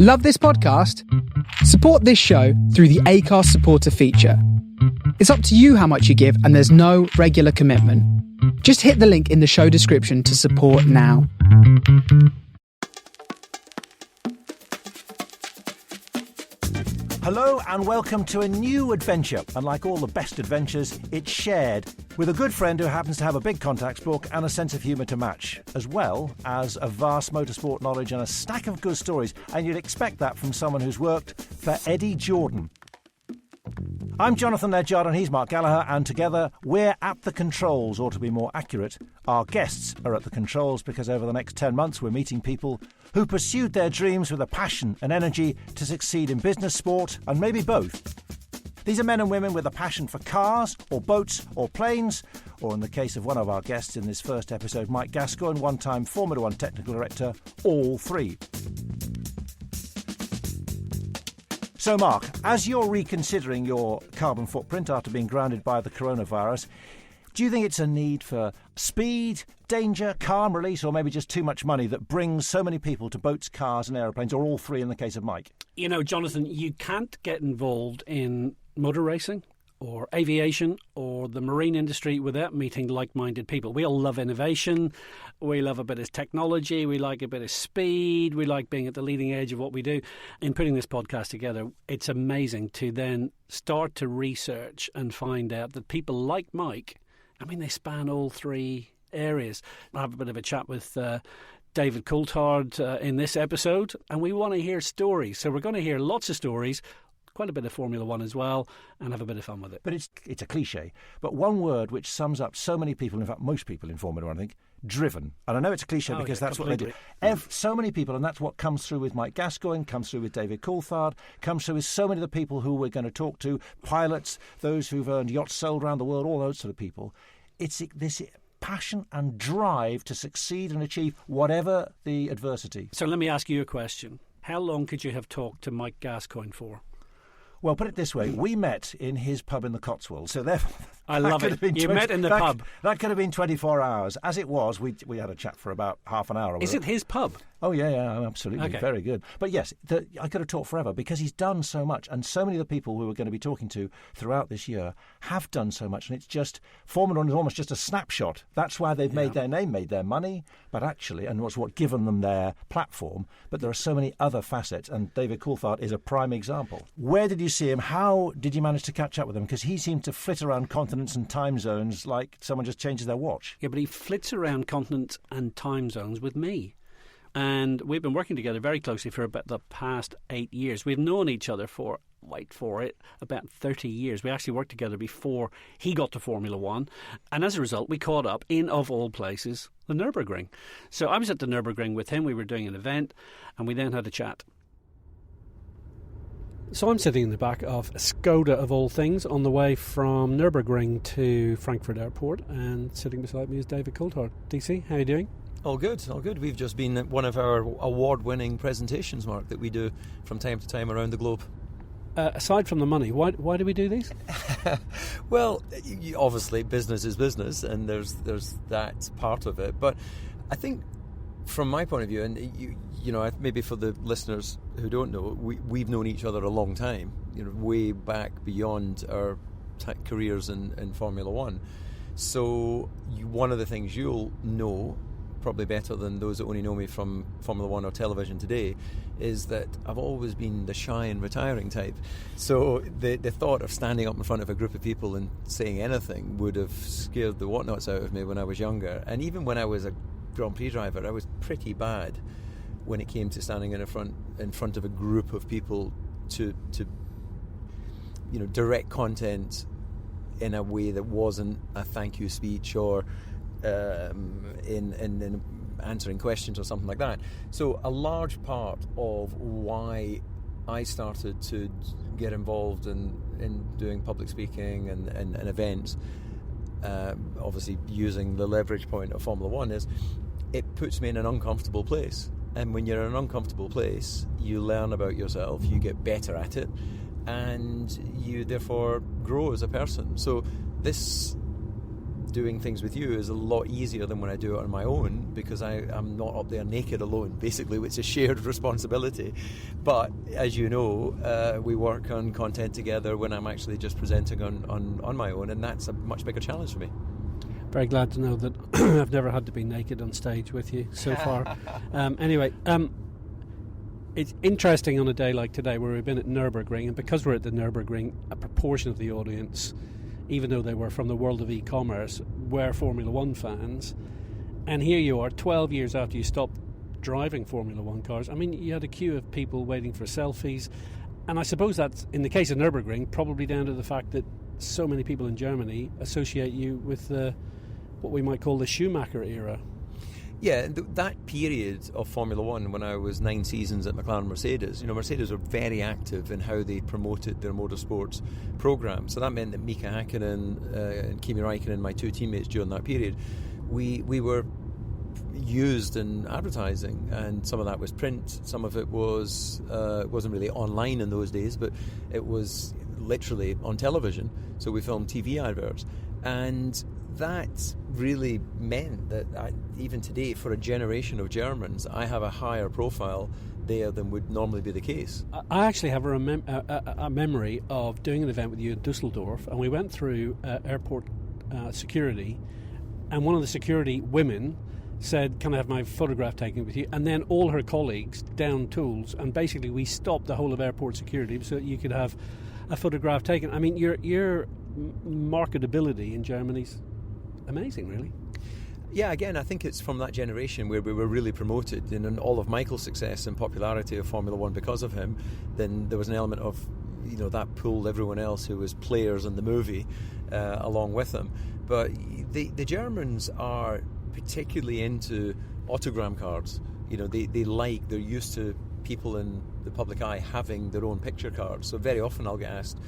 Love this podcast? Support this show through the Acast supporter feature. It's up to you how much you give, and there's no regular commitment. Just hit the link in the show description to support now. Hello and welcome to a new adventure. And like all the best adventures, it's shared with a good friend who happens to have a big contacts book and a sense of humour to match, as well as a vast motorsport knowledge and a stack of good stories. And you'd expect that from someone who's worked for Eddie Jordan. I'm Jonathan Legard and he's Mark Gallagher, and together we're at the controls, or to be more accurate, our guests are at the controls, because over the next 10 months we're meeting people who pursued their dreams with a passion and energy to succeed in business, sport and maybe both. These are men and women with a passion for cars or boats or planes, or in the case of one of our guests in this first episode, Mike Gascoyne, one-time Formula One technical director, all three. So, Mark, as you're reconsidering your carbon footprint after being grounded by the coronavirus, do you think it's a need for speed, danger, calm release, or maybe just too much money that brings so many people to boats, cars and aeroplanes, or all three in the case of Mike? You know, Jonathan, you can't get involved in motor racing or aviation or the marine industry without meeting like-minded people. We all love innovation, we love a bit of technology, we like a bit of speed, we like being at the leading edge of what we do. In putting this podcast together, it's amazing to then start to research and find out that people like Mike, I mean, they span all three areas. I have a bit of a chat with David Coulthard in this episode, and we want to hear stories. So we're going to hear lots of stories, quite a bit of Formula One as well, and have a bit of fun with it. But it's a cliche. But one word which sums up so many people, in fact most people in Formula One, I think, driven. And I know it's a cliche because that's completely what they do. So many people, and that's what comes through with Mike Gascoyne, comes through with David Coulthard, comes through with so many of the people who we're going to talk to, pilots, those who've earned yachts sold around the world, all those sort of people. It's this passion and drive to succeed and achieve whatever the adversity. So let me ask you a question. How long could you have talked to Mike Gascoyne for? Well, put it this way, we met in his pub in the Cotswolds, so therefore... I love it. You met in the pub. That could have been 24 hours. As it was, we had a chat for about half an hour. Is it his pub? Oh, yeah, absolutely. Okay. Very good. But yes, I could have talked forever because he's done so much, and so many of the people we were going to be talking to throughout this year have done so much, and it's just, Formula One is almost just a snapshot. That's why they've made their name, made their money, but actually, and was what given them their platform, but there are so many other facets, and David Coulthard is a prime example. Where did you see him? How did you manage to catch up with him? Because he seemed to flit around continents and time zones like someone just changes their watch. Yeah, but he flits around continents and time zones with me. And we've been working together very closely for about the past 8 years. We've known each other for, wait for it, about 30 years. We actually worked together before he got to Formula One. And as a result, we caught up in, of all places, the Nurburgring. So I was at the Nurburgring with him. We were doing an event and we then had a chat. So I'm sitting in the back of Skoda, of all things, on the way from Nurburgring to Frankfurt Airport, and sitting beside me is David Coulthard. DC, how are you doing? All good, all good. We've just been at one of our award-winning presentations, Mark, that we do from time to time around the globe. Aside from the money, why do we do these? Well, obviously business is business, and there's that part of it. But I think from my point of view, and you know, maybe for the listeners who don't know, we've known each other a long time, you know, way back beyond our careers in Formula One. So one of the things you'll know, probably better than those that only know me from Formula One or television today, is that I've always been the shy and retiring type. So the thought of standing up in front of a group of people and saying anything would have scared the whatnots out of me when I was younger. And even when I was a Grand Prix driver, I was pretty bad when it came to standing in front of a group of people to you know, direct content in a way that wasn't a thank you speech or in answering questions or something like that. So a large part of why I started to get involved in doing public speaking and events, obviously using the leverage point of Formula One, is it puts me in an uncomfortable place. And when you're in an uncomfortable place, you learn about yourself, you get better at it, and you therefore grow as a person. So this doing things with you is a lot easier than when I do it on my own, because I'm not up there naked alone. Basically, it's a shared responsibility. But as you know, we work on content together when I'm actually just presenting on my own, and that's a much bigger challenge for me. Very glad to know that I've never had to be naked on stage with you so far. Anyway, it's interesting on a day like today where we've been at Nurburgring, and because we're at the Nurburgring, a proportion of the audience, even though they were from the world of e-commerce, were Formula One fans. And here you are, 12 years after you stopped driving Formula One cars. I mean, you had a queue of people waiting for selfies. And I suppose that's, in the case of Nürburgring, probably down to the fact that so many people in Germany associate you with what we might call the Schumacher era. Yeah, that period of Formula One, when I was 9 seasons at McLaren Mercedes, Mercedes were very active in how they promoted their motorsports program. So that meant that Mika Häkkinen and Kimi Räikkönen, my 2 teammates during that period, we were used in advertising, and some of that was print, some of it was wasn't really online in those days, but it was literally on television. So we filmed TV adverts, and that really meant that even today, for a generation of Germans, I have a higher profile there than would normally be the case. I actually have a memory of doing an event with you in Dusseldorf, and we went through airport security, and one of the security women said, "Can I have my photograph taken with you?" And then all her colleagues downed tools, and basically we stopped the whole of airport security so that you could have a photograph taken. I mean, your marketability in Germany's amazing, really. Yeah, again, I think it's from that generation where we were really promoted, and in all of Michael's success and popularity of Formula One because of him, then there was an element of, that pulled everyone else who was players in the movie along with them. But the Germans are particularly into autogram cards. They're used to people in the public eye having their own picture cards. So very often I'll get asked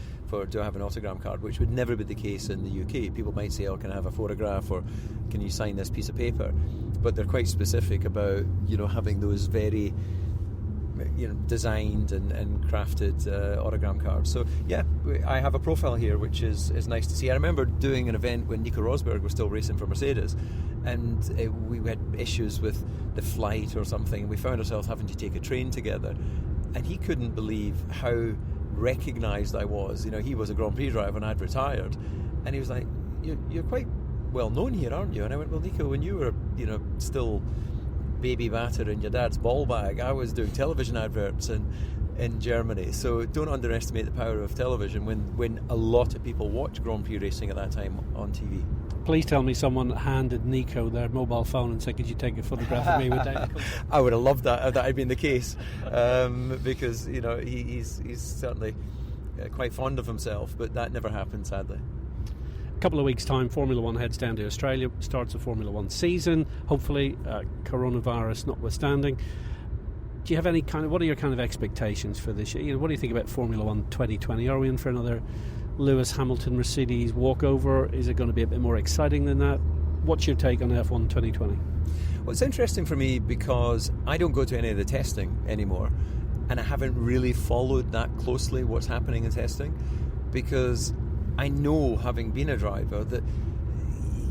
do I have an autogram card, which would never be the case in the UK. People might say, can I have a photograph, or can you sign this piece of paper? But they're quite specific about, having those very, designed and crafted autogram cards. So yeah, I have a profile here, which is nice to see. I remember doing an event when Nico Rosberg was still racing for Mercedes, and we had issues with the flight or something, and we found ourselves having to take a train together, and he couldn't believe how recognised I was. He was a Grand Prix driver and I'd retired, and he was like, you're quite well known here, aren't you? And I went, well, Nico, when you were still baby batter in your dad's ball bag, I was doing television adverts in Germany. So don't underestimate the power of television when a lot of people watch Grand Prix racing at that time on TV. Please tell me someone handed Nico their mobile phone and said, "Could you take a photograph of me with David Coulthard?" I would have loved that if that had been the case, because he's certainly quite fond of himself, but that never happened, sadly. A couple of weeks' time, Formula One heads down to Australia, starts the Formula One season, hopefully coronavirus notwithstanding. Do you have any what are your kind of expectations for this year? What do you think about Formula One 2020? Are we in for another Lewis Hamilton Mercedes walkover? Is it going to be a bit more exciting than that? What's your take on F1 2020? Well, it's interesting for me because I don't go to any of the testing anymore, and I haven't really followed that closely what's happening in testing, because I know, having been a driver, that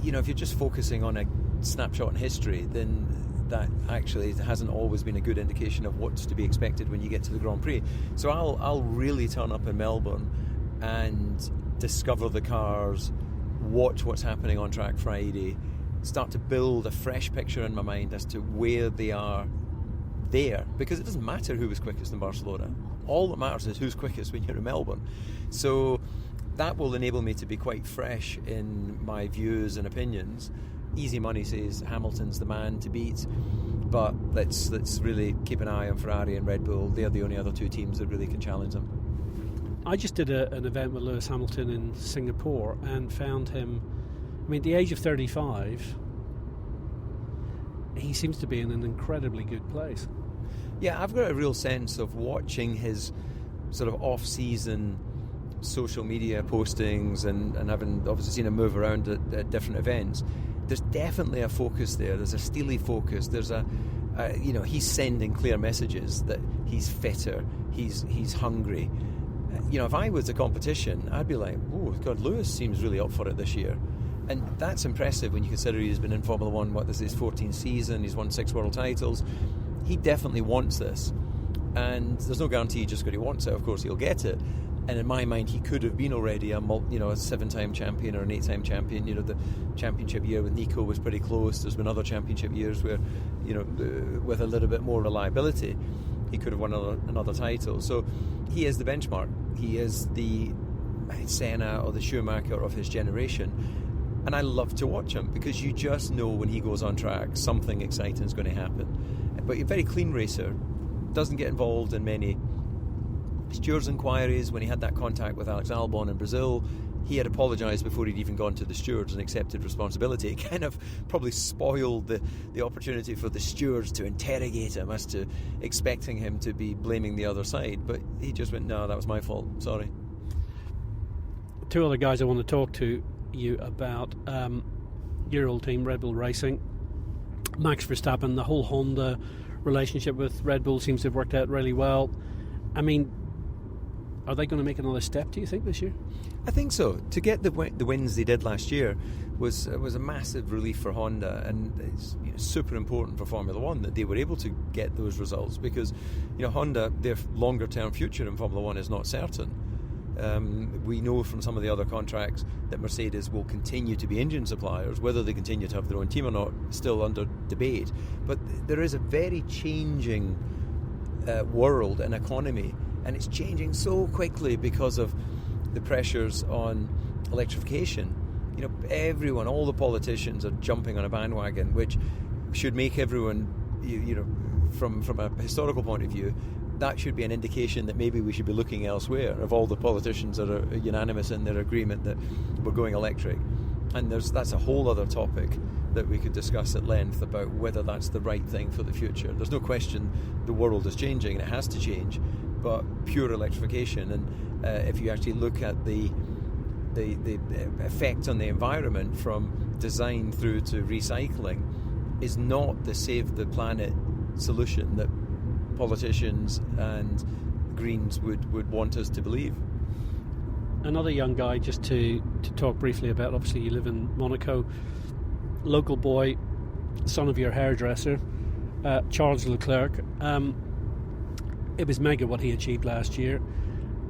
if you're just focusing on a snapshot in history, then that actually hasn't always been a good indication of what's to be expected when you get to the Grand Prix. So I'll really turn up in Melbourne and discover the cars, watch what's happening on track Friday, start to build a fresh picture in my mind as to where they are there, because it doesn't matter who was quickest in Barcelona. All that matters is who's quickest when you're in Melbourne. So that will enable me to be quite fresh in my views and opinions. Easy money says Hamilton's the man to beat, but let's really keep an eye on Ferrari and Red Bull. They're the only other 2 teams that really can challenge them. I just did an event with Lewis Hamilton in Singapore and found him, at the age of 35, he seems to be in an incredibly good place. Yeah, I've got a real sense of watching his sort of off-season social media postings and having obviously seen him move around at different events. There's definitely a focus there. There's a steely focus. There's he's sending clear messages that he's fitter, he's hungry. If I was a competition, I'd be like, oh God, Lewis seems really up for it this year. And that's impressive when you consider he's been in Formula 1, this is his 14th season, he's won 6 world titles. He definitely wants this. And there's no guarantee just because he wants it, of course he'll get it. And in my mind, he could have been already a 7-time champion or an 8-time champion. The championship year with Nico was pretty close. There's been other championship years where, with a little bit more reliability, he could have won another title. So he is the benchmark. He is the Senna or the Schumacher of his generation. And I love to watch him because you just know when he goes on track, something exciting is going to happen. But he's a very clean racer, doesn't get involved in many stewards' inquiries. When he had that contact with Alex Albon in Brazil, he had apologised before he'd even gone to the stewards and accepted responsibility. It kind of probably spoiled the opportunity for the stewards to interrogate him as to expecting him to be blaming the other side. But he just went, no, that was my fault, sorry. 2 other guys I want to talk to you about, your old team, Red Bull Racing. Max Verstappen, the whole Honda relationship with Red Bull seems to have worked out really well. I mean, are they going to make another step, do you think, this year? I think so. To get the wins they did last year was a massive relief for Honda, and it's super important for Formula 1 that they were able to get those results because Honda, their longer term future in Formula 1 is not certain. We know from some of the other contracts that Mercedes will continue to be engine suppliers. Whether they continue to have their own team or not, still under debate. But there is a very changing world and economy, and it's changing so quickly because of the pressures on electrification. Everyone, all the politicians are jumping on a bandwagon, which should make everyone, from a historical point of view, that should be an indication that maybe we should be looking elsewhere. Of all the politicians that are unanimous in their agreement that we're going electric, and that's a whole other topic that we could discuss at length about whether that's the right thing for the future. There's no question the world is changing and it has to change, but pure electrification, and if you actually look at the effect on the environment from design through to recycling, is not the save the planet solution that politicians and Greens would want us to believe. Another young guy, just to talk briefly about, obviously you live in Monaco, local boy, son of your hairdresser, Charles Leclerc. It was mega what he achieved last year,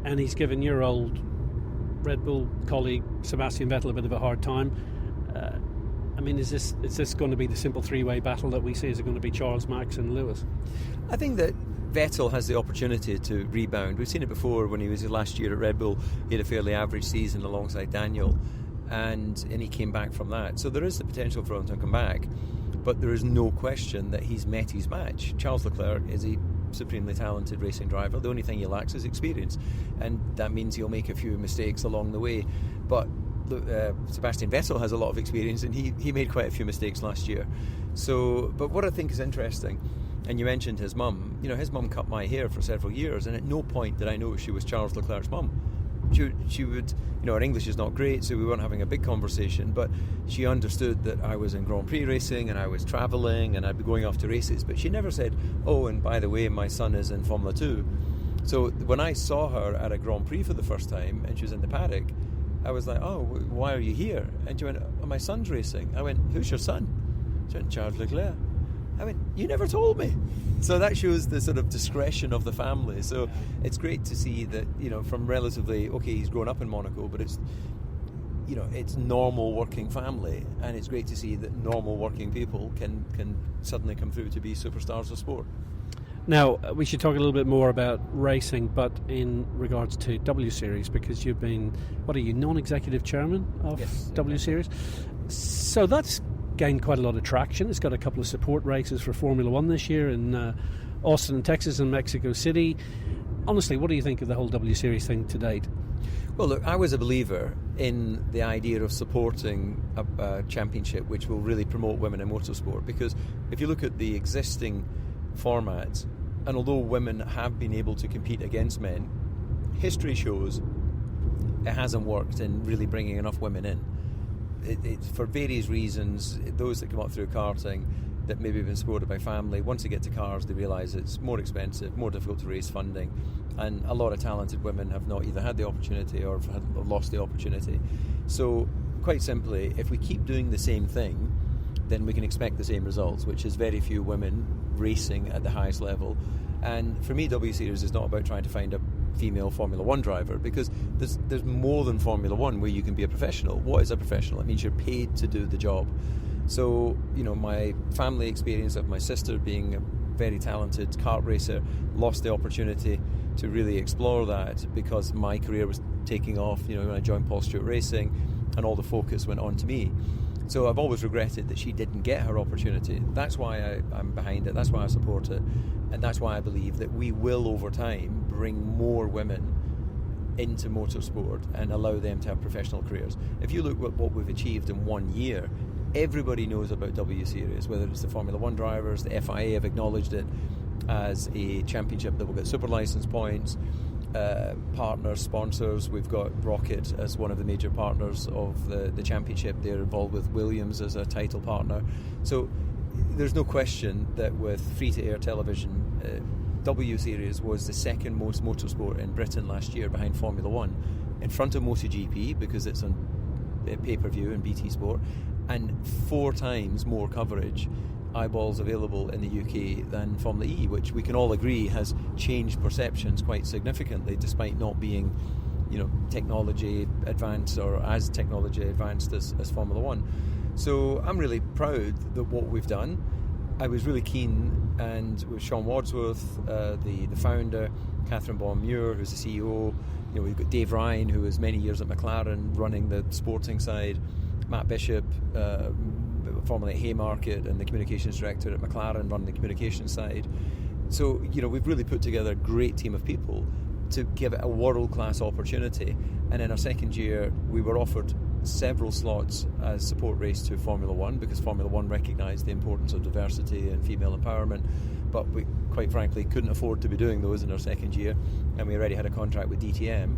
and he's given your old Red Bull colleague Sebastian Vettel a bit of a hard time. I mean, is this going to be the simple 3-way battle that we see? Is it going to be Charles, Max and Lewis? I think that Vettel has the opportunity to rebound. We've seen it before when he was last year at Red Bull. He had a fairly average season alongside Daniel, and he came back from that. So there is the potential for him to come back, but there is no question that he's met his match. Charles Leclerc is a supremely talented racing driver. The only thing he lacks is experience, and that means he'll make a few mistakes along the way. But Sebastian Vettel has a lot of experience, and he made quite a few mistakes last year. So, but what I think is interesting, and you mentioned his mum. His mum cut my hair for several years, and at no point did I know she was Charles Leclerc's mum. She would, her English is not great, so we weren't having a big conversation, but she understood that I was in Grand Prix racing and I was travelling and I'd be going off to races, but she never said, oh, and by the way, my son is in Formula 2. So when I saw her at a Grand Prix for the first time and she was in the paddock, I was like, oh, why are you here? And she went, oh, my son's racing. I went, who's your son? She went, Charles Leclerc. I went, you never told me. So that shows the sort of discretion of the family. So it's great to see that, from relatively, okay, he's grown up in Monaco, but it's, it's normal working family, and it's great to see that normal working people can suddenly come through to be superstars of sport. Now, we should talk a little bit more about racing, but in regards to W Series, because you've been, non-executive chairman of W Series? So that's gained quite a lot of traction. It's got a couple of support races for Formula 1 this year in Austin, Texas and Mexico City. Honestly, what do you think of the whole W Series thing to date? Well, look, I was a believer in the idea of supporting a championship which will really promote women in motorsport, because if you look at the existing formats, and although women have been able to compete against men, history shows it hasn't worked in really bringing enough women in. It, for various reasons, those that come up through karting that maybe have been supported by family, once they get to cars they realise it's more expensive, more difficult to raise funding, and a lot of talented women have not either had the opportunity or have lost the opportunity. So quite simply, if we keep doing the same thing, then we can expect the same results, which is very few women racing at the highest level. And for me, W Series is not about trying to find a female Formula 1 driver, because there's more than Formula 1 where you can be a professional. What is a professional? It means you're paid to do the job. So, my family experience of my sister being a very talented kart racer, lost the opportunity to really explore that because my career was taking off, when I joined Paul Stewart Racing, and all the focus went on to me. So I've always regretted that she didn't get her opportunity. That's why I'm behind it, that's why I support it, and that's why I believe that we will, over time, bring more women into motorsport and allow them to have professional careers. If you look at what we've achieved in 1 year, everybody knows about W Series, whether it's the Formula 1 drivers, the FIA have acknowledged it as a championship that will get super license points, partners, sponsors. We've got Rocket as one of the major partners of the championship. They're involved with Williams as a title partner. So there's no question that with free-to-air television, W Series was the second most motorsport in Britain last year, behind Formula 1, in front of MotoGP because it's on pay-per-view and BT Sport, and 4 times more coverage, eyeballs available in the UK than Formula E, which we can all agree has changed perceptions quite significantly, despite not being, technology advanced or as technology advanced as Formula 1. So I'm really proud that what we've done. I was really keen, and with Sean Wadsworth, the founder, Catherine Baum-Muir, who's the CEO, we've got Dave Ryan, who was many years at McLaren running the sporting side, Matt Bishop, formerly at Haymarket, and the communications director at McLaren running the communications side. So, we've really put together a great team of people to give it a world-class opportunity. And in our second year, we were offered several slots as support race to Formula 1, because Formula 1 recognised the importance of diversity and female empowerment, but we, quite frankly, couldn't afford to be doing those in our second year, and we already had a contract with DTM.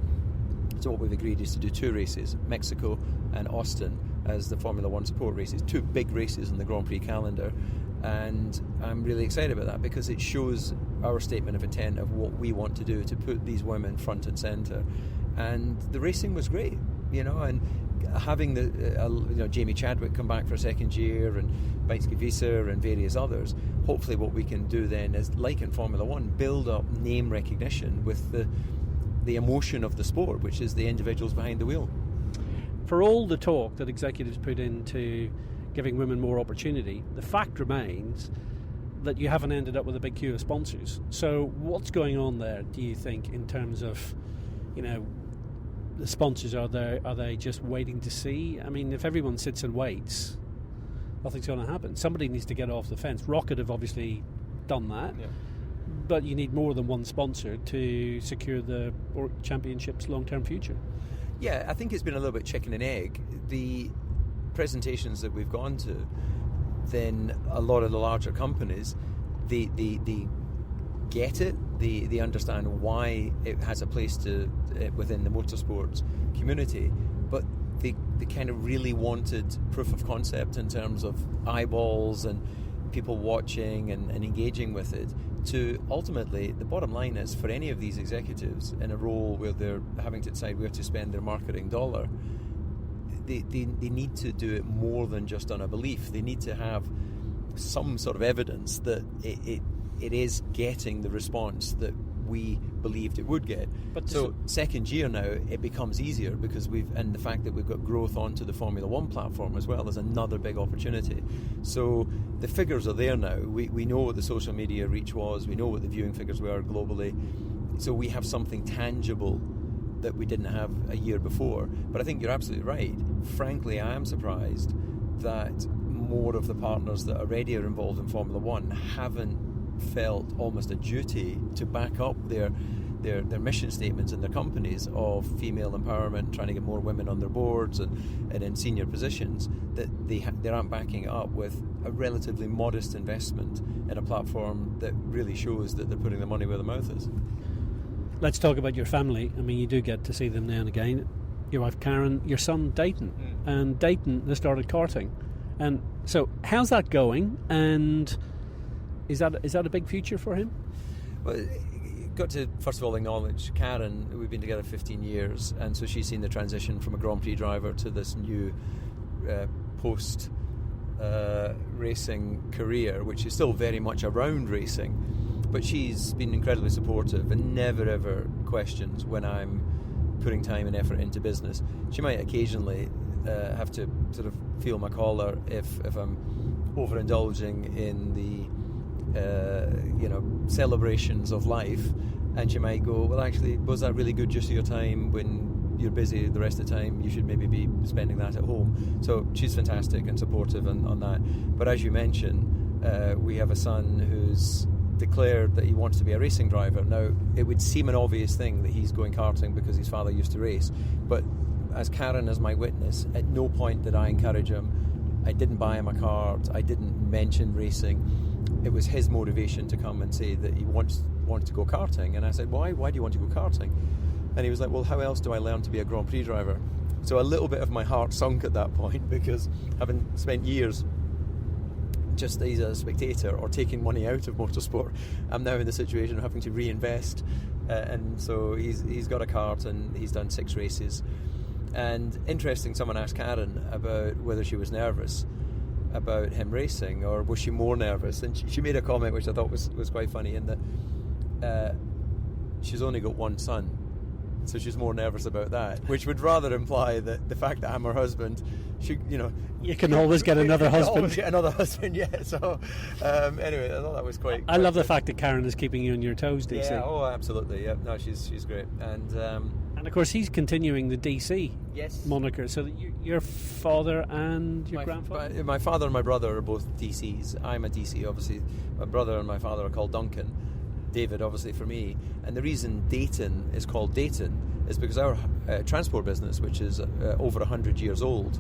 So what we've agreed is to do 2 races, Mexico and Austin, as the Formula 1 support races, 2 big races in the Grand Prix calendar. And I'm really excited about that because it shows our statement of intent of what we want to do to put these women front and centre. And the racing was great, and having the Jamie Chadwick come back for a second year, and Beitske Visser and various others, hopefully what we can do then is, like in Formula 1, build up name recognition with the emotion of the sport, which is the individuals behind the wheel. For all the talk that executives put into giving women more opportunity, the fact remains that you haven't ended up with a big queue of sponsors. So what's going on there, do you think, in terms of, the sponsors? Are they just waiting to see? I mean, if everyone sits and waits, nothing's going to happen. Somebody needs to get off the fence. Rocket have obviously done that. Yeah. But you need more than one sponsor to secure the championship's long-term future. Yeah, I think it's been a little bit chicken and egg. The presentations that we've gone to, then a lot of the larger companies, they get it, they understand why it has a place within the motorsports community, but they kind of really wanted proof of concept in terms of eyeballs and people watching and engaging with it. To ultimately, the bottom line is, for any of these executives in a role where they're having to decide where to spend their marketing dollar, they need to do it more than just on a belief. They need to have some sort of evidence that it is getting the response that we believed it would get. But so second year now, it becomes easier because and the fact that we've got growth onto the Formula 1 platform as well is another big opportunity. So the figures are there now. We know what the social media reach was. We know what the viewing figures were globally. So we have something tangible that we didn't have a year before. But I think you're absolutely right. Frankly, I am surprised that more of the partners that already are involved in Formula 1 haven't felt almost a duty to back up their mission statements in their companies of female empowerment, trying to get more women on their boards and in senior positions, that they aren't backing it up with a relatively modest investment in a platform that really shows that they're putting their money where their mouth is. Let's talk about your family. I mean, you do get to see them now and again. Your wife Karen, your son Dayton, and Dayton has started karting. And so how's that going? And is that a big future for him? Well, got to, first of all, acknowledge Karen. We've been together 15 years, and so she's seen the transition from a Grand Prix driver to this new post-racing career, which is still very much around racing. But she's been incredibly supportive and never ever questions when I'm putting time and effort into business. She might occasionally have to sort of feel my collar if I'm overindulging in the celebrations of life, and she might go, well, actually, was that really good use of your time when you're busy the rest of the time? You should maybe be spending that at home. So she's fantastic and supportive on that. But as you mentioned, we have a son who's declared that he wants to be a racing driver. Now, it would seem an obvious thing that he's going karting because his father used to race, but as Karen is my witness, at no point did I encourage him. I didn't buy him a cart. I didn't mention racing. It was his motivation to come and say that he wanted to go karting. And I said, why do you want to go karting? And he was like, well, how else do I learn to be a Grand Prix driver? So a little bit of my heart sunk at that point, because having spent years just as a spectator or taking money out of motorsport, I'm now in the situation of having to reinvest. And so he's got a kart and he's done 6 races. And interesting, someone asked Karen about whether she was nervous about him racing, or was she more nervous? And she made a comment which I thought was quite funny, in that she's only got one son, so she's more nervous about that, which would rather imply that the fact that I'm her husband, you can always get another husband. Always get another husband, yeah. So anyway, I thought that was quite. I love the fact that Karen is keeping you on your toes, DC. Yeah, oh, absolutely. Yeah, no, she's great, and of course he's continuing the DC yes moniker. So that your father and your grandfather. My father and my brother are both DCs. I'm a DC, obviously. My brother and my father are called Duncan. David, obviously, for me. And the reason Dayton is called Dayton is because our transport business, which is over 100 years old,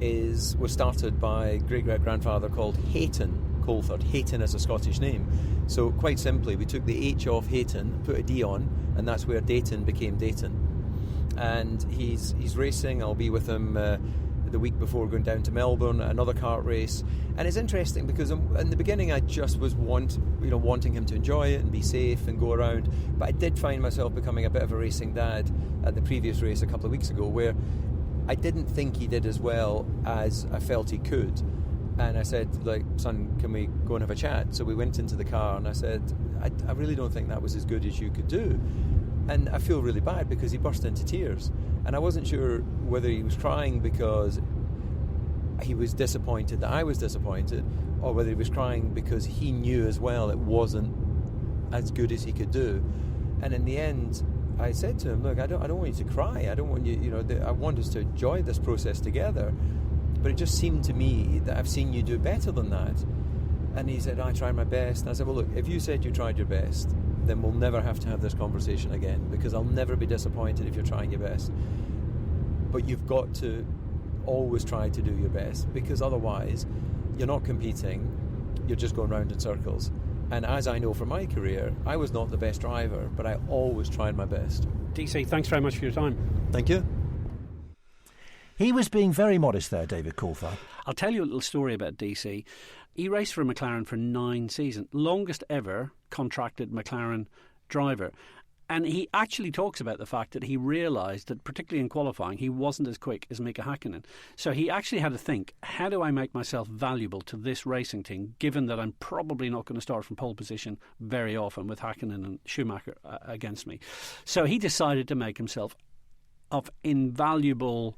was started by a great-great-grandfather called Hayton Coulthard. Hayton is a Scottish name. So quite simply, we took the H off Hayton, put a D on, and that's where Dayton became Dayton. And he's racing. I'll be with him the week before going down to Melbourne, another kart race. And it's interesting because in the beginning I just was wanting him to enjoy it and be safe and go around. But I did find myself becoming a bit of a racing dad at the previous race a couple of weeks ago, where I didn't think he did as well as I felt he could. And I said, son, can we go and have a chat? So we went into the car and I said, I really don't think that was as good as you could do. And I feel really bad because he burst into tears. And I wasn't sure whether he was crying because he was disappointed that I was disappointed, or whether he was crying because he knew as well it wasn't as good as he could do. And in the end, I said to him, look, I don't want you to cry. I don't want you, I want us to enjoy this process together. But it just seemed to me that I've seen you do better than that. And he said, I tried my best. And I said, well, look, if you said you tried your best, then we'll never have to have this conversation again, because I'll never be disappointed if you're trying your best. But you've got to always try to do your best, because otherwise you're not competing, you're just going round in circles. And as I know from my career, I was not the best driver, but I always tried my best. DC, thanks very much for your time. Thank you. He was being very modest there, David Coulthard. I'll tell you a little story about DC. He raced for McLaren for 9 seasons, longest ever contracted McLaren driver. And he actually talks about the fact that he realised that, particularly in qualifying, he wasn't as quick as Mika Häkkinen. So he actually had to think, how do I make myself valuable to this racing team, given that I'm probably not going to start from pole position very often with Häkkinen and Schumacher against me. So he decided to make himself of invaluable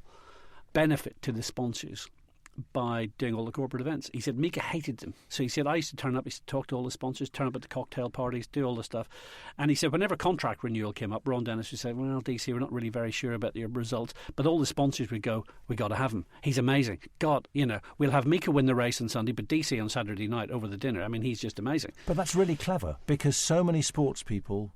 benefit to the sponsors by doing all the corporate events. He said Mika hated them. So he said, I used to turn up, he used to talk to all the sponsors, turn up at the cocktail parties, do all the stuff. And he said whenever contract renewal came up, Ron Dennis would say, well, DC, we're not really very sure about your results. But all the sponsors would go, we got to have him. He's amazing. God, we'll have Mika win the race on Sunday, but DC on Saturday night over the dinner. I mean, he's just amazing. But that's really clever, because so many sports people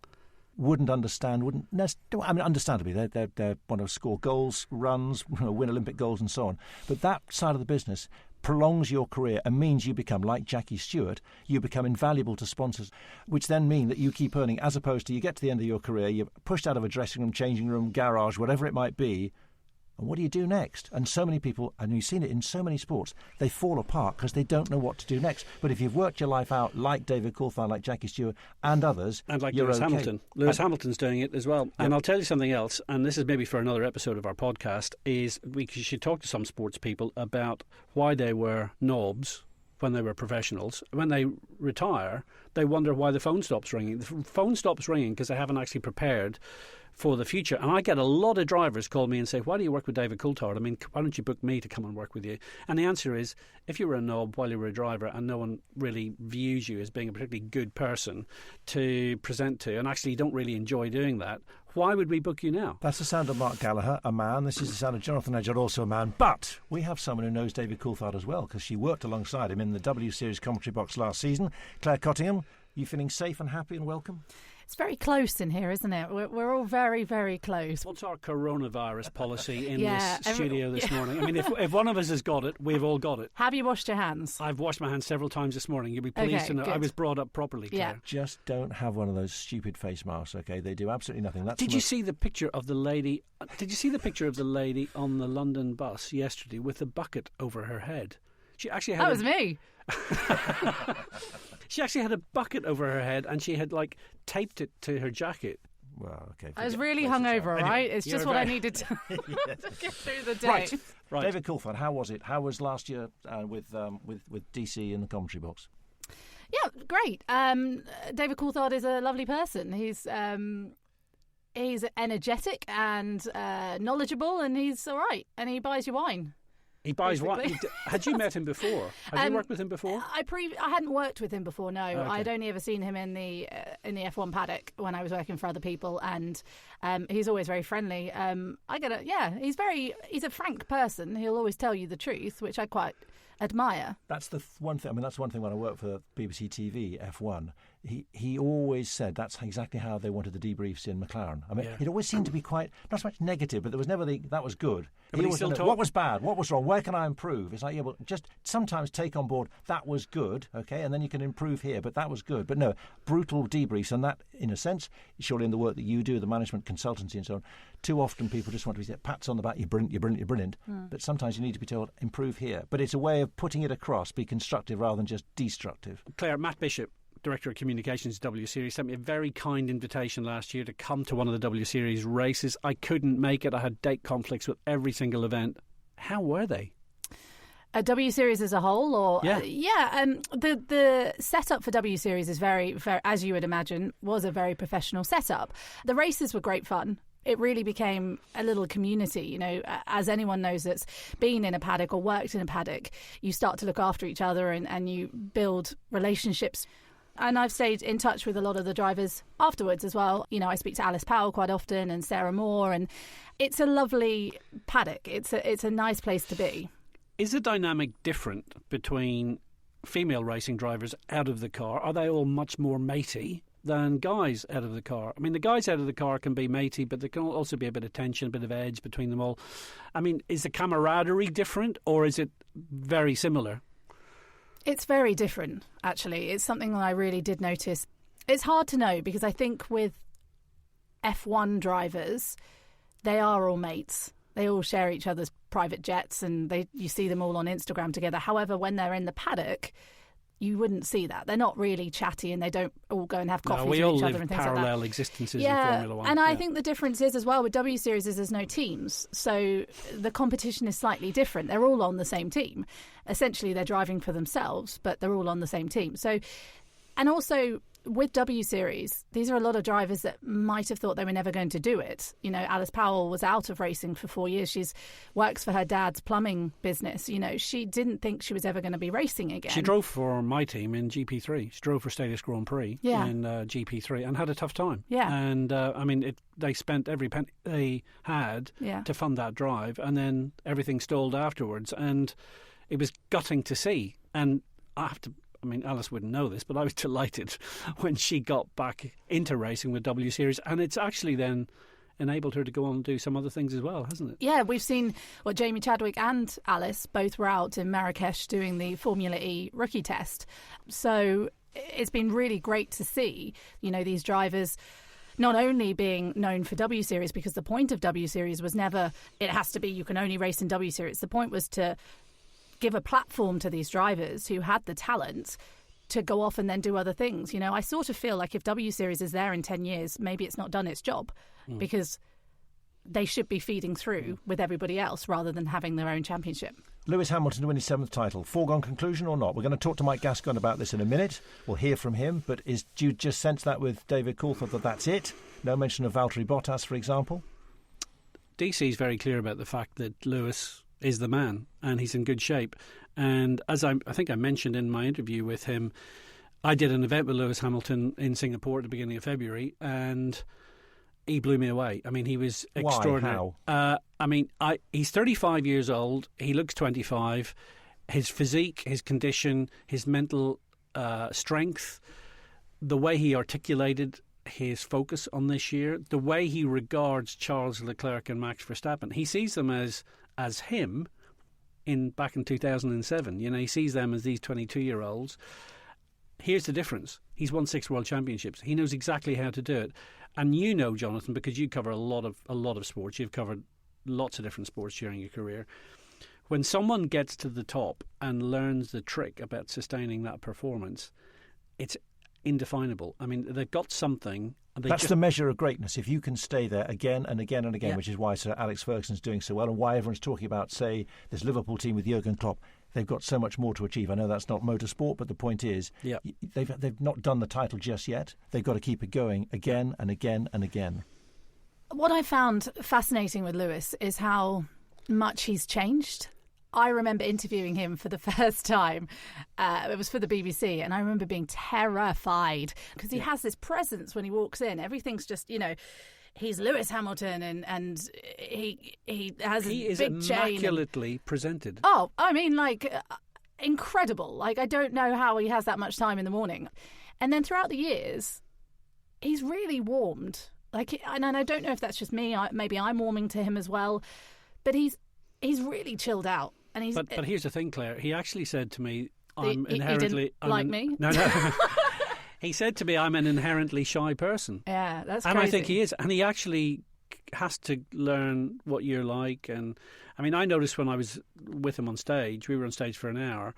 understandably, they want to score goals, runs, win Olympic goals and so on. But that side of the business prolongs your career and means you become, like Jackie Stewart, you become invaluable to sponsors, which then mean that you keep earning, as opposed to you get to the end of your career, you're pushed out of a dressing room, changing room, garage, whatever it might be, And what do you do next? And so many people, and you've seen it in so many sports, they fall apart because they don't know what to do next. But if you've worked your life out like David Coulthard, like Jackie Stewart and others, and like you're Lewis okay. Hamilton. Lewis Hamilton's doing it as well. Yep. And I'll tell you something else, and this is maybe for another episode of our podcast, is we should talk to some sports people about why they were knobs when they were professionals. When they retire, they wonder why the phone stops ringing. The phone stops ringing because they haven't actually prepared for the future. And I get a lot of drivers call me and say, why do you work with David Coulthard? I mean, why don't you book me to come and work with you? And the answer is, if you were a knob while you were a driver and no one really views you as being a particularly good person to present to, and actually you don't really enjoy doing that, why would we book you now? That's the sound of Mark Gallagher, a man. This is the sound of Jonathan Edgard, also a man. But we have someone who knows David Coulthard as well, because she worked alongside him in the W Series commentary box last season. Claire Cottingham, you feeling safe and happy and welcome? It's very close in here, isn't it? We're all very, very close. What's our coronavirus policy in Yeah, this studio this morning? I mean, if one of us has got it, we've all got it. Have you washed your hands? I've washed my hands several times this morning. You'll be pleased Okay, to know good. I was brought up properly, Claire. Yeah. Just don't have one of those stupid face masks, okay? They do absolutely nothing. That's Did you see the picture of the lady? Did you see the picture of the lady on the London bus yesterday with a bucket over her head? She actually had That was me. She actually had a bucket over her head, and she had taped it to her jacket. Well, okay. I was forget really places hungover, are. Anyway, right? It's you're just what I very- needed to get through the day. Right. David Coulthard, how was it? How was last year with DC in the commentary box? Yeah, great. David Coulthard is a lovely person. He's energetic and knowledgeable, and he's all right. And he buys you wine. He buys basically. wine. Had you met him before? Have you worked with him before? I hadn't worked with him before. No, Okay. I'd only ever seen him in the F1 paddock when I was working for other people, and he's always very friendly. He's a frank person. He'll always tell you the truth, which I quite admire. That's the one thing. I mean, that's one thing when I worked for BBC TV F1. He always said that's exactly how they wanted the debriefs in McLaren. I mean, Yeah. it always seemed to be quite not so much negative, but there was never that was good. But He he always still said, talk- what was bad, what was wrong, where can I improve? It's like, yeah, well, just sometimes take on board that was good, okay, and then you can improve here. But that was good. But no, brutal debriefs, and that, in a sense, surely in the work that you do, the management consultancy and so on, too often people just want to be said, pats on the back, you're brilliant, you're brilliant, you're brilliant. But sometimes you need to be told, improve here. But it's a way of putting it across, be constructive rather than just destructive. Claire, Matt Bishop, Director of Communications W Series, sent me a very kind invitation last year to come to one of the W Series races. I couldn't make it. I had date conflicts with every single event. How were they? A W Series as a whole, or Yeah. the setup for W Series is very, very, as you would imagine, was a very professional setup. The races were great fun. It really became a little community, you know, as anyone knows that's been in a paddock or worked in a paddock, you start to look after each other and you build relationships. And I've stayed in touch with a lot of the drivers afterwards as well. You know, I speak to Alice Powell quite often and Sarah Moore, and it's a lovely paddock. It's a nice place to be. Is the dynamic different between female racing drivers out of the car? Are they all much more matey than guys out of the car? I mean, the guys out of the car can be matey, but there can also be a bit of tension, a bit of edge between them all. I mean, is the camaraderie different, or is it very similar? It's very different, actually. It's something that I really did notice. It's hard to know because I think with F1 drivers, they are all mates. They all share each other's private jets and you see them all on Instagram together. However, when they're in the paddock, you wouldn't see that. They're not really chatty and they don't all go and have coffee we with all each live other and things like that. parallel existences in Formula One. And I think the difference is as well with W Series is there's no teams. So the competition is slightly different. They're all on the same team. Essentially, they're driving for themselves, but they're all on the same team. So, and also with W Series, these are a lot of drivers that might have thought they were never going to do it. You know, Alice Powell was out of racing for 4 years. She's works for her dad's plumbing business. You know, she didn't think she was ever going to be racing again. She drove for my team in GP3. She drove for Stadius Grand Prix in GP3 and had a tough time. Yeah. And, I mean, they spent every penny they had to fund that drive, and then everything stalled afterwards. And it was gutting to see. And I mean, Alice wouldn't know this, but I was delighted when she got back into racing with W Series, and it's actually then enabled her to go on and do some other things as well, hasn't it? Yeah, we've seen Jamie Chadwick and Alice both were out in Marrakesh doing the Formula E rookie test. So it's been really great to see, you know, these drivers not only being known for W Series, because the point of W Series was never, it has to be you can only race in W Series. The point was to give a platform to these drivers who had the talent to go off and then do other things. I sort of feel like if W Series is there in 10 years, maybe it's not done its job because they should be feeding through with everybody else rather than having their own championship. Lewis Hamilton to win his 7th title. Foregone conclusion or not? We're going to talk to Mike Gascoyne about this in a minute. We'll hear from him. But do you just sense that with David Coulthard that that's it? No mention of Valtteri Bottas, for example? DC is very clear about the fact that Lewis is the man and he's in good shape. And as I think I mentioned in my interview with him, I did an event with Lewis Hamilton in Singapore at the beginning of February, and he blew me away. I mean, he was extraordinary. Why? How? He's 35 years old. He looks 25. His physique, his condition, his mental strength, the way he articulated his focus on this year, the way he regards Charles Leclerc and Max Verstappen. He sees them as him back in 2007. He sees them as these 22-year-olds. Here's the difference. He's won 6 world championships. He knows exactly how to do it. And Jonathan, because you cover a lot of sports, you've covered lots of different sports during your career. When someone gets to the top and learns the trick about sustaining that performance, it's indefinable. I mean, they've got something. That's the measure of greatness. If you can stay there again and again and again, which is why Sir Alex Ferguson's doing so well and why everyone's talking about, say, this Liverpool team with Jurgen Klopp. They've got so much more to achieve. I know that's not motorsport, but the point is they've not done the title just yet. They've got to keep it going again and again and again. What I found fascinating with Lewis is how much he's changed. I remember interviewing him for the first time. It was for the BBC, and I remember being terrified because he has this presence when he walks in. Everything's just, he's Lewis Hamilton, and he has he a big chain. He is immaculately presented. Oh, I mean, incredible. Like, I don't know how he has that much time in the morning. And then throughout the years, he's really warmed. And I don't know if that's just me. Maybe I'm warming to him as well. But he's really chilled out. And but here's the thing, Claire. He actually said to me, "I'm inherently me." No. He said to me, "I'm an inherently shy person." Yeah, that's and crazy. I think he is, and he actually has to learn what you're like. And I mean, I noticed when I was with him on stage, we were on stage for an hour.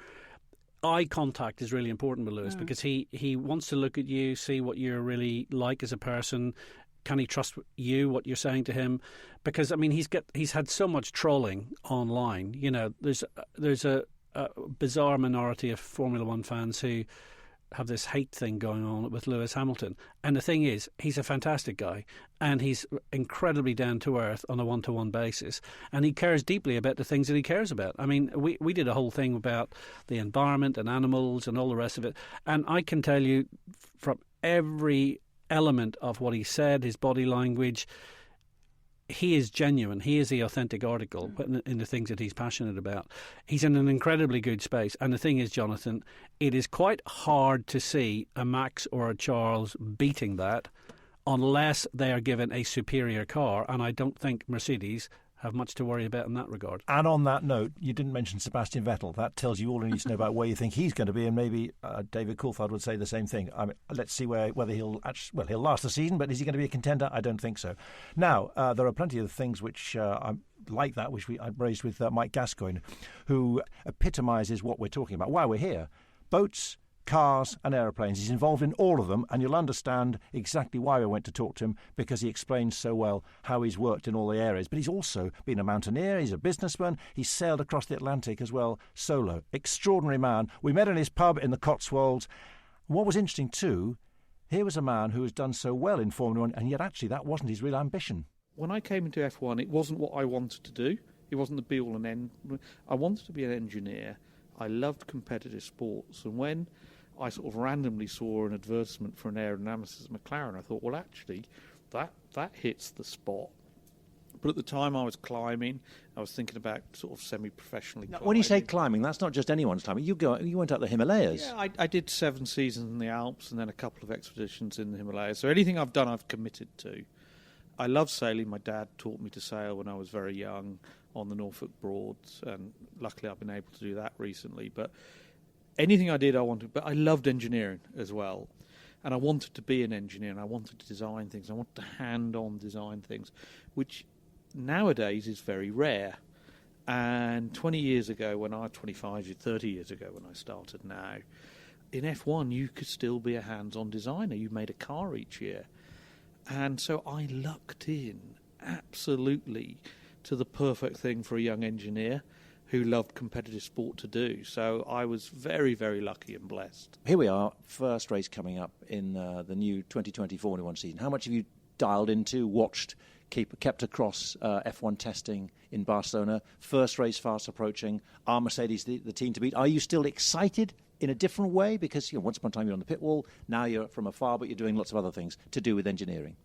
Eye contact is really important with Lewis because he wants to look at you, see what you're really like as a person. Can he trust you, what you're saying to him? Because, I mean, he's had so much trolling online. There's a bizarre minority of Formula One fans who have this hate thing going on with Lewis Hamilton. And the thing is, he's a fantastic guy, and he's incredibly down-to-earth on a one-to-one basis, and he cares deeply about the things that he cares about. I mean, we did a whole thing about the environment and animals and all the rest of it, and I can tell you from every element of what he said, his body language, he is genuine. He is the authentic article in the things that he's passionate about. He's in an incredibly good space. And the thing is, Jonathan, it is quite hard to see a Max or a Charles beating that unless they are given a superior car. And I don't think Mercedes have much to worry about in that regard. And on that note, you didn't mention Sebastian Vettel. That tells you all you need to know about where you think he's going to be, and maybe David Coulthard would say the same thing. I mean, let's see whether he'll last the season, but is he going to be a contender? I don't think so. Now, there are plenty of things which I like that, which I raised with Mike Gascoyne, who epitomises what we're talking about, why we're here. Boats, cars and aeroplanes. He's involved in all of them, and you'll understand exactly why we went to talk to him, because he explains so well how he's worked in all the areas. But he's also been a mountaineer, he's a businessman, he's sailed across the Atlantic as well, solo. Extraordinary man. We met in his pub in the Cotswolds. What was interesting too, here was a man who has done so well in Formula One, and yet actually that wasn't his real ambition. When I came into F1, it wasn't what I wanted to do. It wasn't the be-all and end. I wanted to be an engineer. I loved competitive sports, and when I sort of randomly saw an advertisement for an aerodynamicist at McLaren, I thought, well, actually, that hits the spot. But at the time I was climbing, I was thinking about sort of semi-professionally climbing. When you say climbing, that's not just anyone's climbing. You went up the Himalayas. Yeah, I did 7 seasons in the Alps and then a couple of expeditions in the Himalayas. So anything I've done, I've committed to. I love sailing. My dad taught me to sail when I was very young on the Norfolk Broads, and luckily I've been able to do that recently. But anything I did, I wanted. But I loved engineering as well. And I wanted to be an engineer, and I wanted to design things. I wanted to hand-on design things, which nowadays is very rare. And 20 years ago, 30 years ago when I started now, in F1 you could still be a hands-on designer. You made a car each year. And so I lucked in absolutely to the perfect thing for a young engineer who loved competitive sport to do. So I was very, very lucky and blessed. Here we are, first race coming up in the new 2020 Formula 1 season. How much have you dialed into, watched, kept across F1 testing in Barcelona? First race fast approaching. Are Mercedes the team to beat? Are you still excited in a different way? Because once upon a time you're on the pit wall, now you're from afar, but you're doing lots of other things to do with engineering.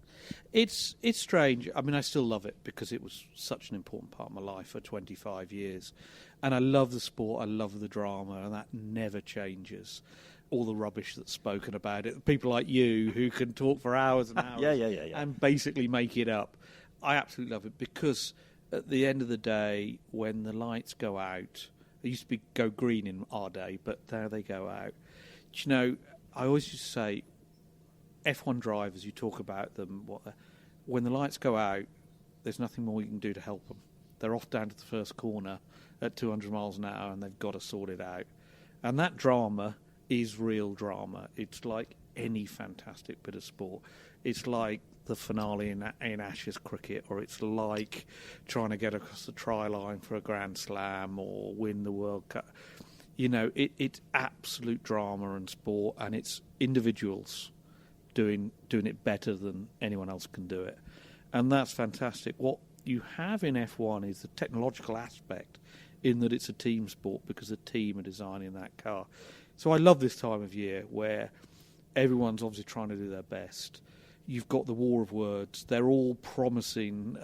It's strange. I mean, I still love it because it was such an important part of my life for 25 years. And I love the sport, I love the drama, and that never changes. All the rubbish that's spoken about it. People like you who can talk for hours and hours yeah. and basically make it up. I absolutely love it because at the end of the day, when the lights go out, they used to go green in our day, but now they go out. I always used to say, F1 drivers, you talk about them, when the lights go out, there's nothing more you can do to help them. They're off down to the first corner at 200 miles an hour and they've got to sort it out. And that drama is real drama. It's like any fantastic bit of sport. It's like the finale in Ashes cricket, or it's like trying to get across the try line for a Grand Slam or win the World Cup. It's absolute drama and sport, and it's individuals doing it better than anyone else can do it. And that's fantastic. What you have in F1 is the technological aspect, in that it's a team sport because the team are designing that car. So I love this time of year where everyone's obviously trying to do their best. You've got the war of words. They're all promising.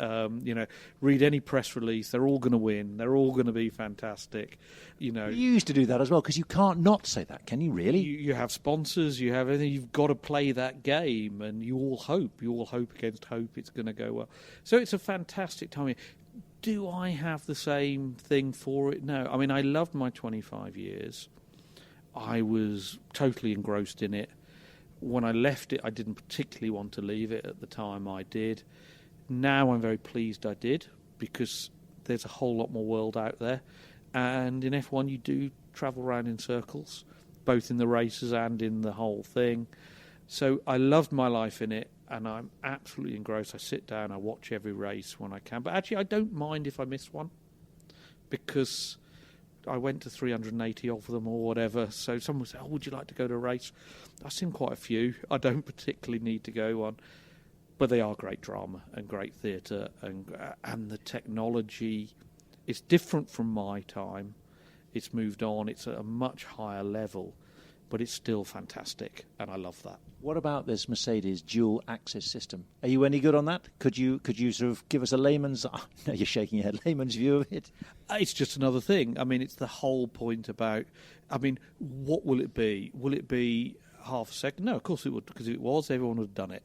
Read any press release. They're all going to win. They're all going to be fantastic. You used to do that as well, because you can't not say that, can you really? You have sponsors. You have everything. You've got to play that game, and you all hope. You all hope against hope it's going to go well. So it's a fantastic time. Do I have the same thing for it? No. I mean, I loved my 25 years. I was totally engrossed in it. When I left it, I didn't particularly want to leave it at the time I did. Now I'm very pleased I did, because there's a whole lot more world out there. And in F1 you do travel around in circles, both in the races and in the whole thing. So I loved my life in it, and I'm absolutely engrossed. I sit down, I watch every race when I can. But actually I don't mind if I miss one, because I went to 380 of them or whatever. So someone would say, would you like to go to a race? I've seen quite a few. I don't particularly need to go on. But they are great drama and great theatre. And the technology is different from my time. It's moved on. It's at a much higher level. But it's still fantastic. And I love that. What about this Mercedes dual-axis system? Are you any good on that? Could you sort of give us a layman's... no, you're shaking your head. Layman's view of it? It's just another thing. I mean, it's the whole point about... I mean, what will it be? Will it be half a second? No, of course it would, because if it was, everyone would have done it.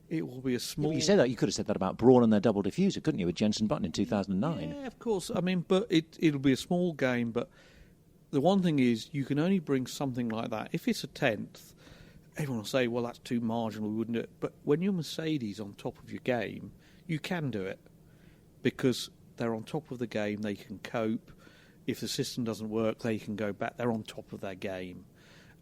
It will be a small... Yeah, you said that. You could have said that about Brawn and their double diffuser, couldn't you, with Jensen Button in 2009? Yeah, of course. I mean, but it'll be a small game, but the one thing is you can only bring something like that. If it's a tenth... Everyone will say, well, that's too marginal, we wouldn't do it. But when you're Mercedes on top of your game, you can do it. Because they're on top of the game, they can cope. If the system doesn't work, they can go back. They're on top of their game.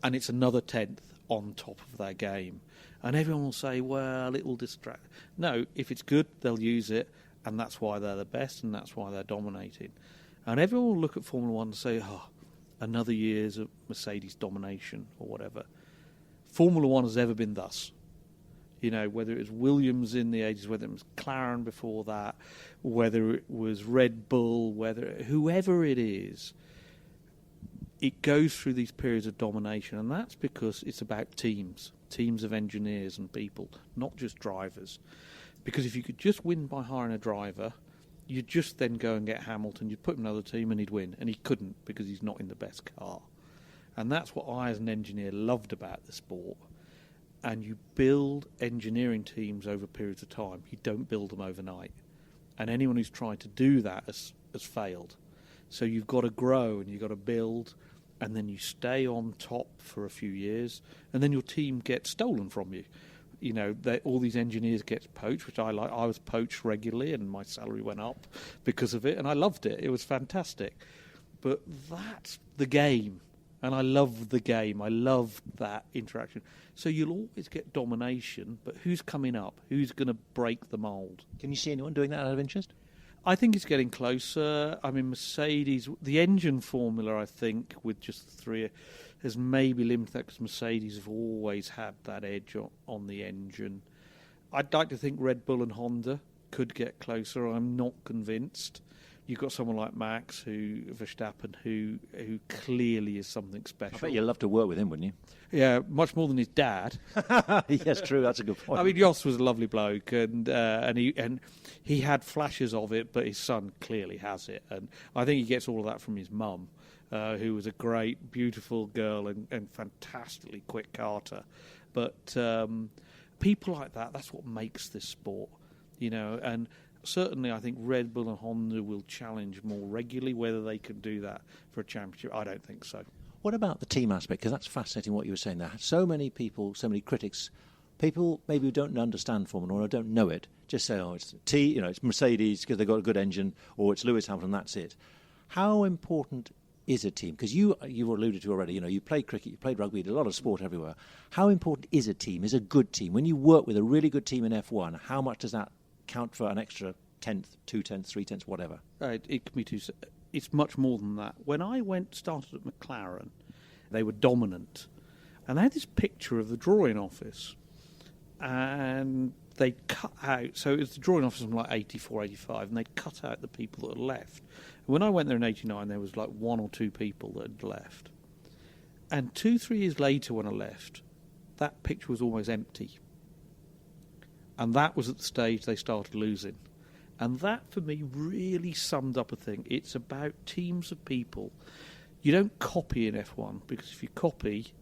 And it's another tenth on top of their game. And everyone will say, well, it will distract. No, if it's good, they'll use it. And that's why they're the best, and that's why they're dominating. And everyone will look at Formula 1 and say, another year's of Mercedes domination or whatever. Formula 1 has ever been thus. Whether it was Williams in the 80s, whether it was McLaren before that, whether it was Red Bull, whoever it is, it goes through these periods of domination, and that's because it's about teams of engineers and people, not just drivers. Because if you could just win by hiring a driver, you'd just then go and get Hamilton, you'd put him in another team and he'd win, and he couldn't because he's not in the best car. And that's what I, as an engineer, loved about the sport. And you build engineering teams over periods of time. You don't build them overnight. And anyone who's tried to do that has failed. So you've got to grow and you've got to build and then you stay on top for a few years, and then your team gets stolen from you. You know, all these engineers get poached, which I like. I was poached regularly, and my salary went up because of it, and I loved it. It was fantastic. But that's the game, and I love the game. I love that interaction. So you'll always get domination, but who's coming up? Who's going to break the mould? Can you see anyone doing that out of interest? I think it's getting closer. I mean, Mercedes, the engine formula, I think, with just the three, has maybe limited that because Mercedes have always had that edge on the engine. I'd like to think Red Bull and Honda could get closer. I'm not convinced. You've got someone like Verstappen, who clearly is something special. I bet you'd love to work with him, wouldn't you? Yeah, much more than his dad. Yes, true. That's a good point. I mean, Jos was a lovely bloke, and he had flashes of it, but his son clearly has it, and I think he gets all of that from his mum, who was a great, beautiful girl and fantastically quick karter. But people like that's what makes this sport, you know. And certainly, I think Red Bull and Honda will challenge more regularly. Whether they can do that for a championship, I don't think so. What about the team aspect? Because that's fascinating what you were saying there. So many people, so many critics, people maybe who don't understand Formula 1 or don't know it, just say, oh, it's it's Mercedes because they've got a good engine, or it's Lewis Hamilton, that's it. How important is a team? Because you alluded to already, you played cricket, you played rugby, you did a lot of sport everywhere. How important is a team, is a good team? When you work with a really good team in F1, how much does that count for an extra 10th, 2 tenths, 3 tenths, whatever? It can be it's much more than that. When I started at McLaren, they were dominant. And they had this picture of the drawing office. And they cut out, so it was the drawing office from like 84, 85, and they cut out the people that had left. And when I went there in 89, there was like 1 or 2 people that had left. And 2-3 years later when I left, that picture was almost empty. And that was at the stage they started losing. And that, for me, really summed up a thing. It's about teams of people. You don't copy in F1, because if you copy,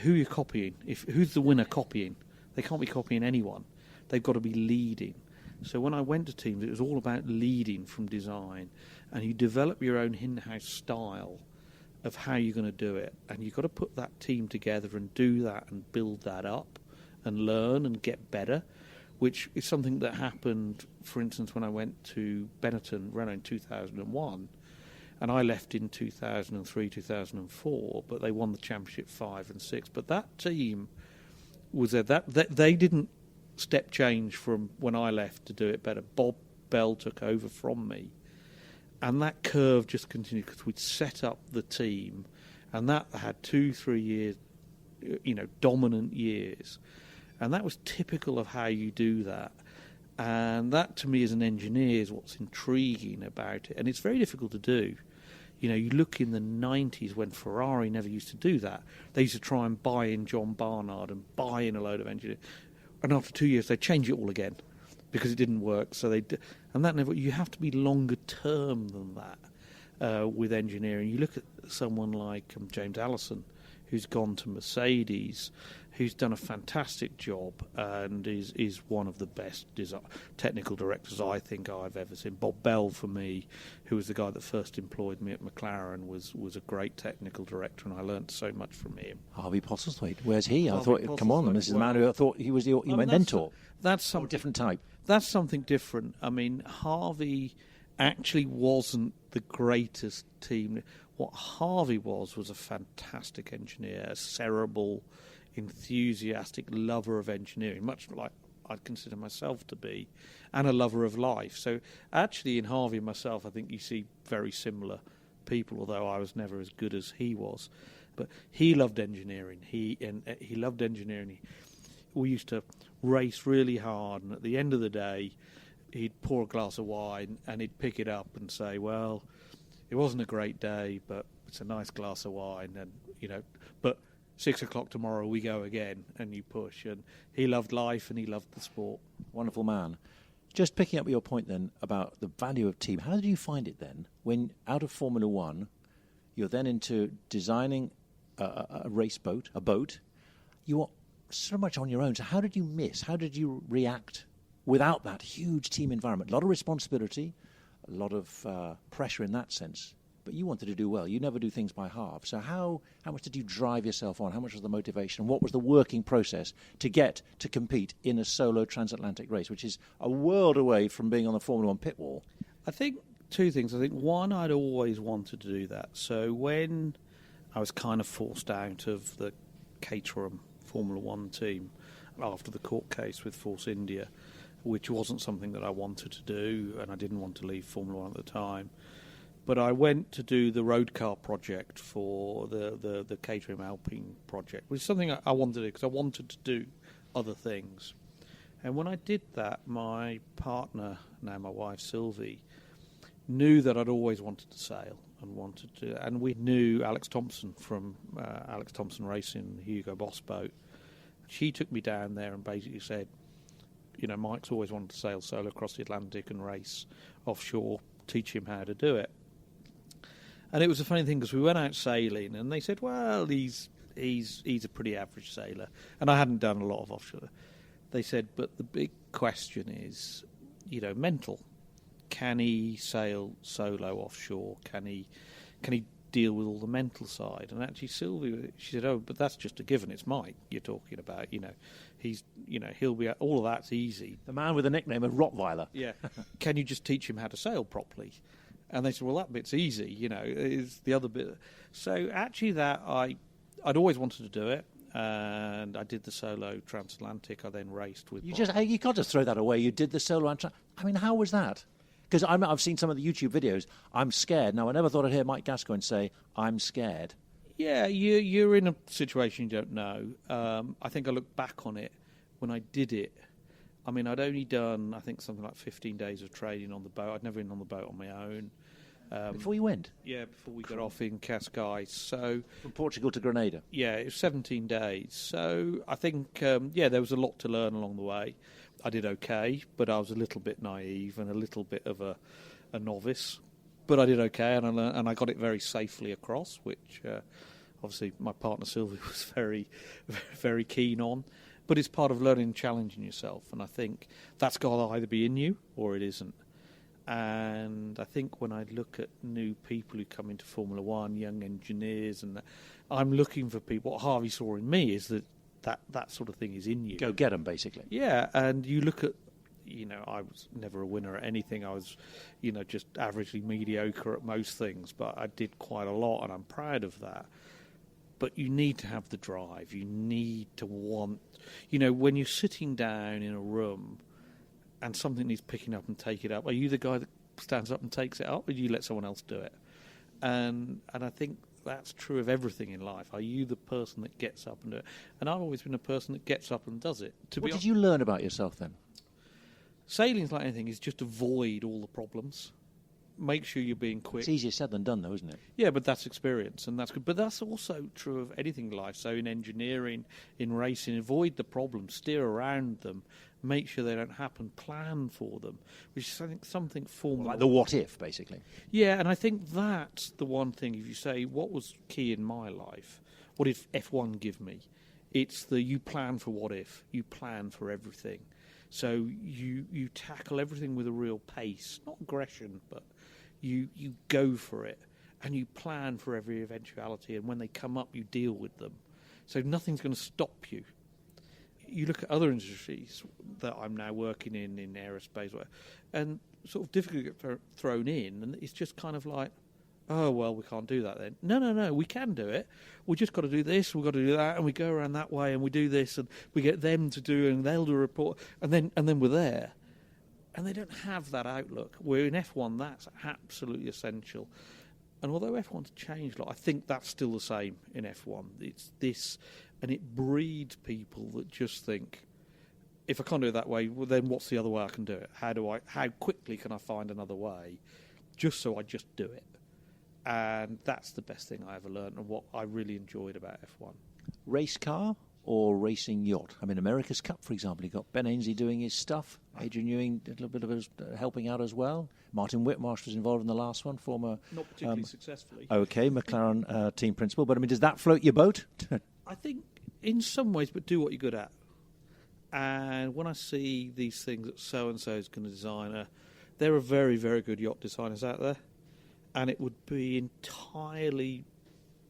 who are you copying? Who's the winner copying? They can't be copying anyone. They've got to be leading. So when I went to teams, it was all about leading from design. And you develop your own in-house style of how you're going to do it. And you've got to put that team together and do that and build that up and learn and get better, which is something that happened, for instance, when I went to Benetton, Renault in 2001, and I left in 2003, 2004, but they won the championship 5 and 6. But that team was there. That they didn't step change from when I left to do it better. Bob Bell took over from me, and that curve just continued because we'd set up the team, and that had 2-3 years, dominant years. And that was typical of how you do that. And that, to me, as an engineer, is what's intriguing about it. And it's very difficult to do. You look in the 90s when Ferrari never used to do that. They used to try and buy in John Barnard and buy in a load of engineers. And after 2 years, they change it all again because it didn't work. And that never. You have to be longer term than that with engineering. You look at someone like James Allison, who's gone to Mercedes, who's done a fantastic job and is one of the best technical directors I think I've ever seen. Bob Bell, for me, who was the guy that first employed me at McLaren, was a great technical director, and I learnt so much from him. Harvey Postlethwaite, where's he? I thought, come on, this is the man who I thought he was your mentor. That's some different type. That's something different. I mean, Harvey actually wasn't the greatest team. What Harvey was a fantastic engineer, a cerebral, enthusiastic lover of engineering, much like I'd consider myself to be, and a lover of life. So actually in Harvey and myself, I think you see very similar people, although I was never as good as he was. But he loved engineering. He loved engineering. We used to race really hard, and at the end of the day, he'd pour a glass of wine and he'd pick it up and say, well, it wasn't a great day, but it's a nice glass of wine, and but 6 o'clock tomorrow we go again, and you push. And he loved life and he loved the sport. Wonderful man. Just picking up your point then about the value of team, how did you find it then when out of Formula 1 you're then into designing a race boat, a boat? You are so much on your own. So how did you react without that huge team environment? A lot of responsibility, a lot of pressure in that sense. but you wanted to do well. You never do things by half. So how much did you drive yourself on? How much was the motivation? And what was the working process to get to compete in a solo transatlantic race, which is a world away from being on the Formula One pit wall? I think two things. I think one, I'd always wanted to do that. So when I was kind of forced out of the Caterham Formula One team after the court case with Force India, which wasn't something that I wanted to do, and I didn't want to leave Formula One at the time. But I went to do the road car project for the Caterham Alpine project, which is something I wanted to do because I wanted to do other things. And when I did that, my partner, now my wife Sylvie, knew that I'd always wanted to sail and we knew Alex Thompson from Alex Thompson Racing, the Hugo Boss boat. She took me down there and basically said, you know, Mike's always wanted to sail solo across the Atlantic and race offshore, teach him how to do it. And it was a funny thing because we went out sailing and they said, well, he's a pretty average sailor. And I hadn't done a lot of offshore. They said, but the big question is, you know, mental. Can he sail solo offshore? Can he deal with all the mental side? And actually Sylvie, she said, oh, but that's just a given. It's Mike you're talking about, you know. He'll be, all of that's easy. The man with the nickname of Rottweiler. Yeah. Can you just teach him how to sail properly? And they said, well, that bit's easy, you know, is the other bit. So actually that I'd always wanted to do it, and I did the solo transatlantic. I then raced with... You can't just throw that away. You did the solo... I mean, how was that? Because I've seen some of the YouTube videos. I'm scared. Now, I never thought I'd hear Mike Gascoyne say, I'm scared. Yeah, you're in a situation you don't know. I think I look back on it when I did it. I mean, I'd only done, I think, something like 15 days of training on the boat. I'd never been on the boat on my own. Before you went? Yeah, before we got off in Cascais. So from Portugal to Grenada? Yeah, it was 17 days. So I think, there was a lot to learn along the way. I did okay, but I was a little bit naive and a little bit of a novice. But I did okay, and I learned, and I got it very safely across, which obviously my partner Sylvie was very, very keen on. But it's part of learning and challenging yourself, and I think that's got to either be in you or it isn't. And I think when I look at new people who come into Formula One, young engineers, and I'm looking for people. What Harvey saw in me is that sort of thing is in you. Go get them, basically. Yeah, and you look at, I was never a winner at anything. I was, just averagely mediocre at most things, but I did quite a lot, and I'm proud of that. But you need to have the drive. You need to want, when you're sitting down in a room and something needs picking up and take it up, are you the guy that stands up and takes it up, or do you let someone else do it? And I think that's true of everything in life. Are you the person that gets up and do it? And I've always been a person that gets up and does it. What did you learn about yourself then? Sailing's like anything, is just avoid all the problems. Make sure you're being quick. It's easier said than done, though, isn't it? Yeah, but that's experience, and that's good. But that's also true of anything in life. So in engineering, in racing, avoid the problems, steer around them, make sure they don't happen, plan for them, which is something formal. Like the what if, basically. Yeah, and I think that's the one thing. If you say, what was key in my life? What did F1 give me? It's you plan for what if. You plan for everything. So you tackle everything with a real pace, not aggression, but you go for it, and you plan for every eventuality, and when they come up, you deal with them. So nothing's going to stop you. You look at other industries that I'm now working in aerospace, and sort of difficult to get thrown in, and it's just kind of like, oh, well, we can't do that then. No, we can do it. We just got to do this, we've got to do that, and we go around that way, and we do this, and we get them to do, and they'll do a report, and then we're there. And they don't have that outlook. Where in F1, that's absolutely essential. And although F1's changed a lot, I think that's still the same in F1. It's this, and it breeds people that just think, if I can't do it that way, well, then what's the other way I can do it? How quickly can I find another way, just so I just do it? And that's the best thing I ever learned, and what I really enjoyed about F1. Race car or racing yacht? I mean, America's Cup, for example, you've got Ben Ainsley doing his stuff, Adrian Ewing a little bit of his, helping out as well. Martin Whitmarsh was involved in the last one, former... Not particularly successfully. Okay, McLaren team principal. But, I mean, does that float your boat? I think in some ways, but do what you're good at. And when I see these things that so-and-so is going to design, there are very, very good yacht designers out there. And it would be entirely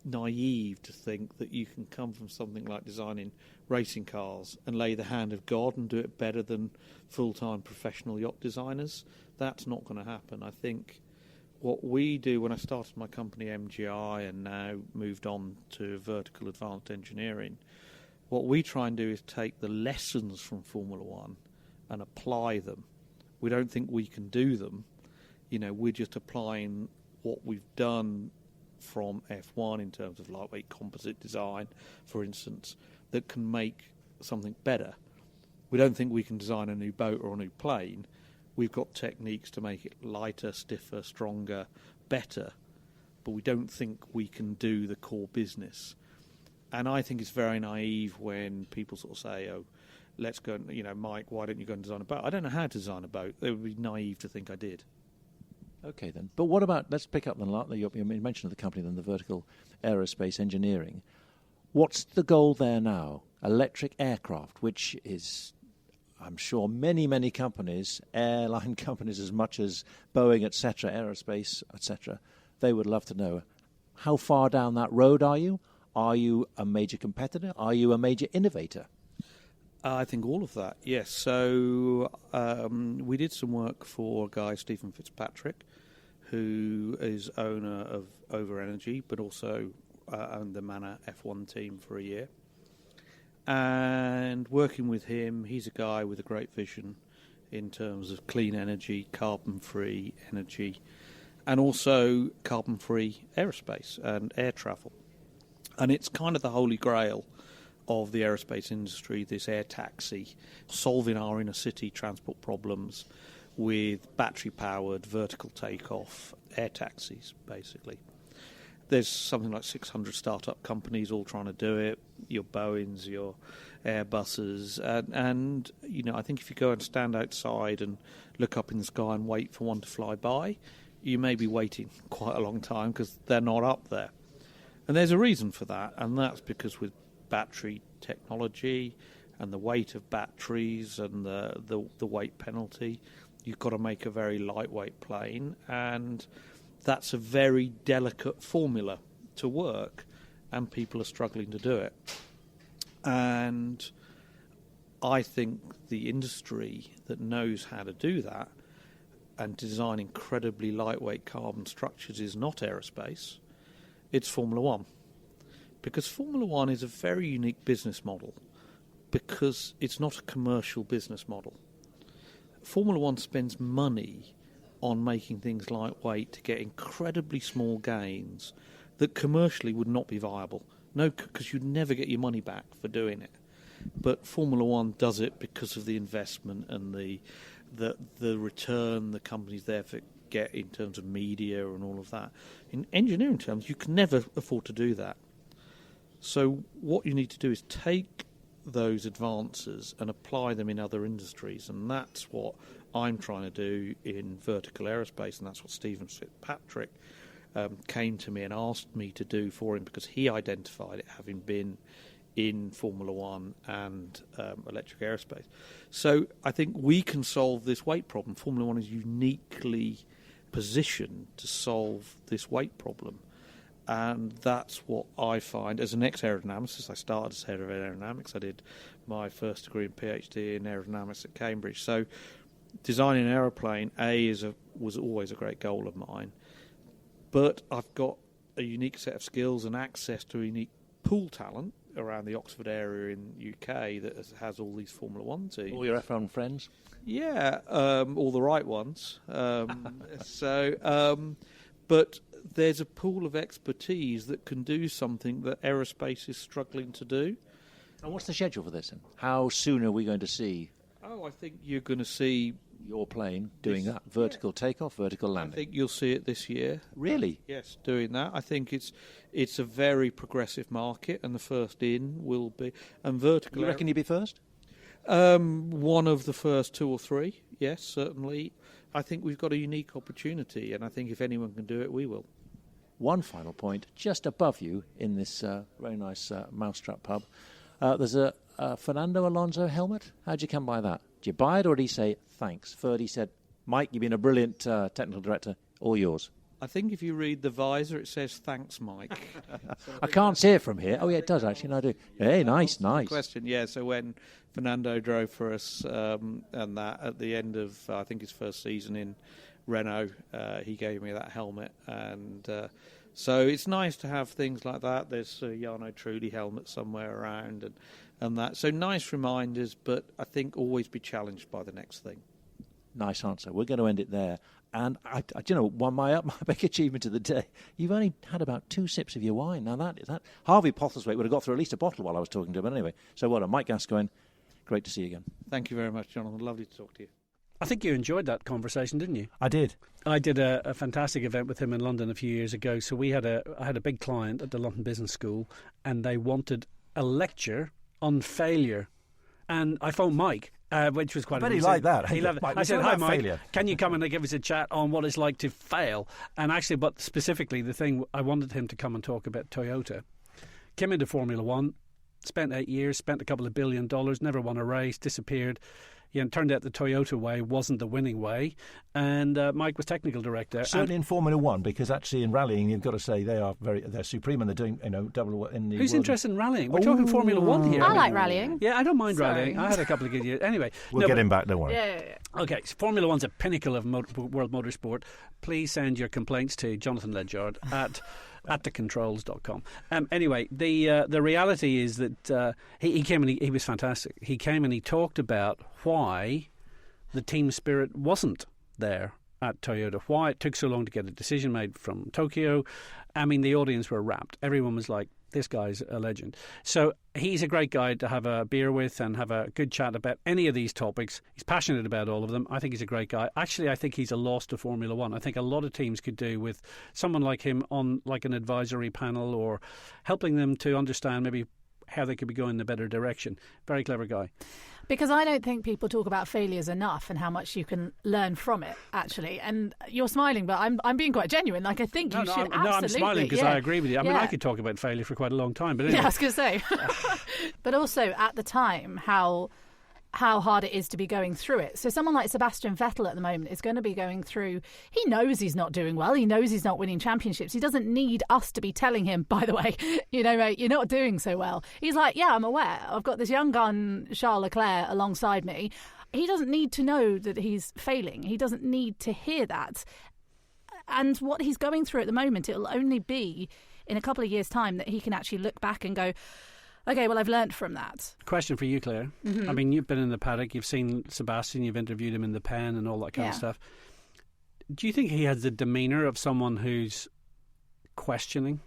naive to think that you can come from something like designing racing cars and lay the hand of God and do it better than full-time professional yacht designers. That's not going to happen. I think what we do, when I started my company MGI and now moved on to vertical advanced engineering, what we try and do is take the lessons from Formula One and apply them. We don't think we can do them. We're just applying what we've done from F1 in terms of lightweight composite design, for instance, that can make something better. We don't think we can design a new boat or a new plane. We've got techniques to make it lighter, stiffer, stronger, better, but we don't think we can do the core business. And I think it's very naive when people sort of say, oh, let's go, Mike, why don't you go and design a boat? I don't know how to design a boat. It would be naive to think I did. Okay, then. But what about, let's pick up you mentioned the company, then the vertical aerospace engineering. What's the goal there now? Electric aircraft, which is, I'm sure, many, many companies, airline companies as much as Boeing, etc., aerospace, etc., they would love to know, how far down that road are you? Are you a major competitor? Are you a major innovator? I think all of that, yes. So we did some work for a guy, Stephen Fitzpatrick, who is owner of Over Energy, but also owned the Manor F1 team for a year. And working with him, he's a guy with a great vision in terms of clean energy, carbon-free energy, and also carbon-free aerospace and air travel. And it's kind of the holy grail of the aerospace industry, this air taxi, solving our inner city transport problems with battery-powered vertical takeoff air taxis, basically. There's something like 600 startup companies all trying to do it, your Boeings, your Airbuses, and I think if you go and stand outside and look up in the sky and wait for one to fly by, you may be waiting quite a long time because they're not up there. And there's a reason for that, and that's because with battery technology and the weight of batteries and the weight penalty, you've got to make a very lightweight plane, and that's a very delicate formula to work, and people are struggling to do it. And I think the industry that knows how to do that and design incredibly lightweight carbon structures is not aerospace, it's Formula One. Because Formula One is a very unique business model because it's not a commercial business model. Formula One spends money on making things lightweight to get incredibly small gains that commercially would not be viable. No, because you'd never get your money back for doing it. But Formula One does it because of the investment and the return the companies therefore get in terms of media and all of that. In engineering terms, you can never afford to do that. So what you need to do is take those advances and apply them in other industries, and that's what I'm trying to do in vertical aerospace, and that's what Stephen Fitzpatrick came to me and asked me to do for him because he identified it, having been in Formula One and electric aerospace. So I think we can solve this weight problem. Formula One is uniquely positioned to solve this weight problem. And that's what I find as an ex-aerodynamicist. I started as head of aerodynamics. I did my first degree and PhD in aerodynamics at Cambridge. So designing an aeroplane, was always a great goal of mine. But I've got a unique set of skills and access to a unique pool talent around the Oxford area in the UK that has all these Formula One teams. All your F1 friends? Yeah, all the right ones. But there's a pool of expertise that can do something that aerospace is struggling to do. And what's the schedule for this? How soon are we going to see? Oh, I think you're going to see your plane doing that vertical takeoff, vertical landing. I think you'll see it this year. Really? Yes, doing that. I think it's a very progressive market, and the first in will be and vertical. You reckon you'll be first? One of the first two or three. Yes, certainly. I think we've got a unique opportunity, and I think if anyone can do it, we will. One final point, just above you in this very nice Mousetrap Pub, there's a Fernando Alonso helmet. How'd you come by that? Did you buy it or did he say, thanks? Ferdy said, Mike, you've been a brilliant technical director, all yours. I think if you read the visor, it says, "Thanks, Mike." I can't see it from here. Oh, yeah, it does, actually. No, I do. Hey, nice. Question, yeah. So when Fernando drove for us and that at the end of, I think, his first season in Renault, he gave me that helmet. And so it's nice to have things like that. There's a Jarno Trulli helmet somewhere around and that. So nice reminders, but I think always be challenged by the next thing. Nice answer. We're going to end it there. And you know, my big achievement of the day, you've only had about 2 sips of your wine. Now, that Harvey Postlethwaite would have got through at least a bottle while I was talking to him. But anyway, so well done. Mike Gascoyne, great to see you again. Thank you very much, Jonathan. Lovely to talk to you. I think you enjoyed that conversation, didn't you? I did. I did a fantastic event with him in London a few years ago. So I had a big client at the London Business School, and they wanted a lecture on failure. And I phoned Mike, which was quite. I bet he liked that. He loved it. Mike, I said, "Hi, Mike. Failure. Can you come and give us a chat on what it's like to fail?" And actually, but specifically, the thing I wanted him to come and talk about Toyota. Came into Formula One, spent 8 years, spent a couple of $1 billion, never won a race, disappeared. It turned out the Toyota way wasn't the winning way, and Mike was technical director. Certainly in Formula One, because actually in rallying, you've got to say they're supreme, and they're doing double in the. Who's world. interested in rallying? We're talking Formula One here. I like rallying. Yeah, I don't mind rallying. I had a couple of good years. Anyway, we'll get him back. Don't worry. Yeah. Okay, so Formula One's a pinnacle of world motorsport. Please send your complaints to Jonathan Legard at thecontrols.com. Anyway, the reality is that he came and he was fantastic. He came and he talked about why the team spirit wasn't there at Toyota, why it took so long to get a decision made from Tokyo. I mean, the audience were rapt. Everyone was like, this guy's a legend. So he's a great guy to have a beer with and have a good chat about any of these topics. He's passionate about all of them. I think he's a great guy. Actually, I think he's a loss to Formula One. I think a lot of teams could do with someone like him on like an advisory panel or helping them to understand maybe how they could be going in a better direction. Very clever guy. Because I don't think people talk about failures enough and how much you can learn from it, actually. And you're smiling, but I'm being quite genuine. Like, I think you should absolutely... No, I'm smiling because I agree with you. I mean, I could talk about failure for quite a long time. But anyway. Yeah, I was going to say. But also, at the time, how hard it is to be going through it. So someone like Sebastian Vettel at the moment is going to be going through... He knows he's not doing well. He knows he's not winning championships. He doesn't need us to be telling him, by the way, mate, you're not doing so well. He's like, yeah, I'm aware. I've got this young gun, Charles Leclerc, alongside me. He doesn't need to know that he's failing. He doesn't need to hear that. And what he's going through at the moment, it'll only be in a couple of years' time that he can actually look back and go, okay, well, I've learnt from that. Question for you, Claire. Mm-hmm. I mean, you've been in the paddock, you've seen Sebastian, you've interviewed him in the pen and all that kind of stuff. Do you think he has the demeanour of someone who's questioning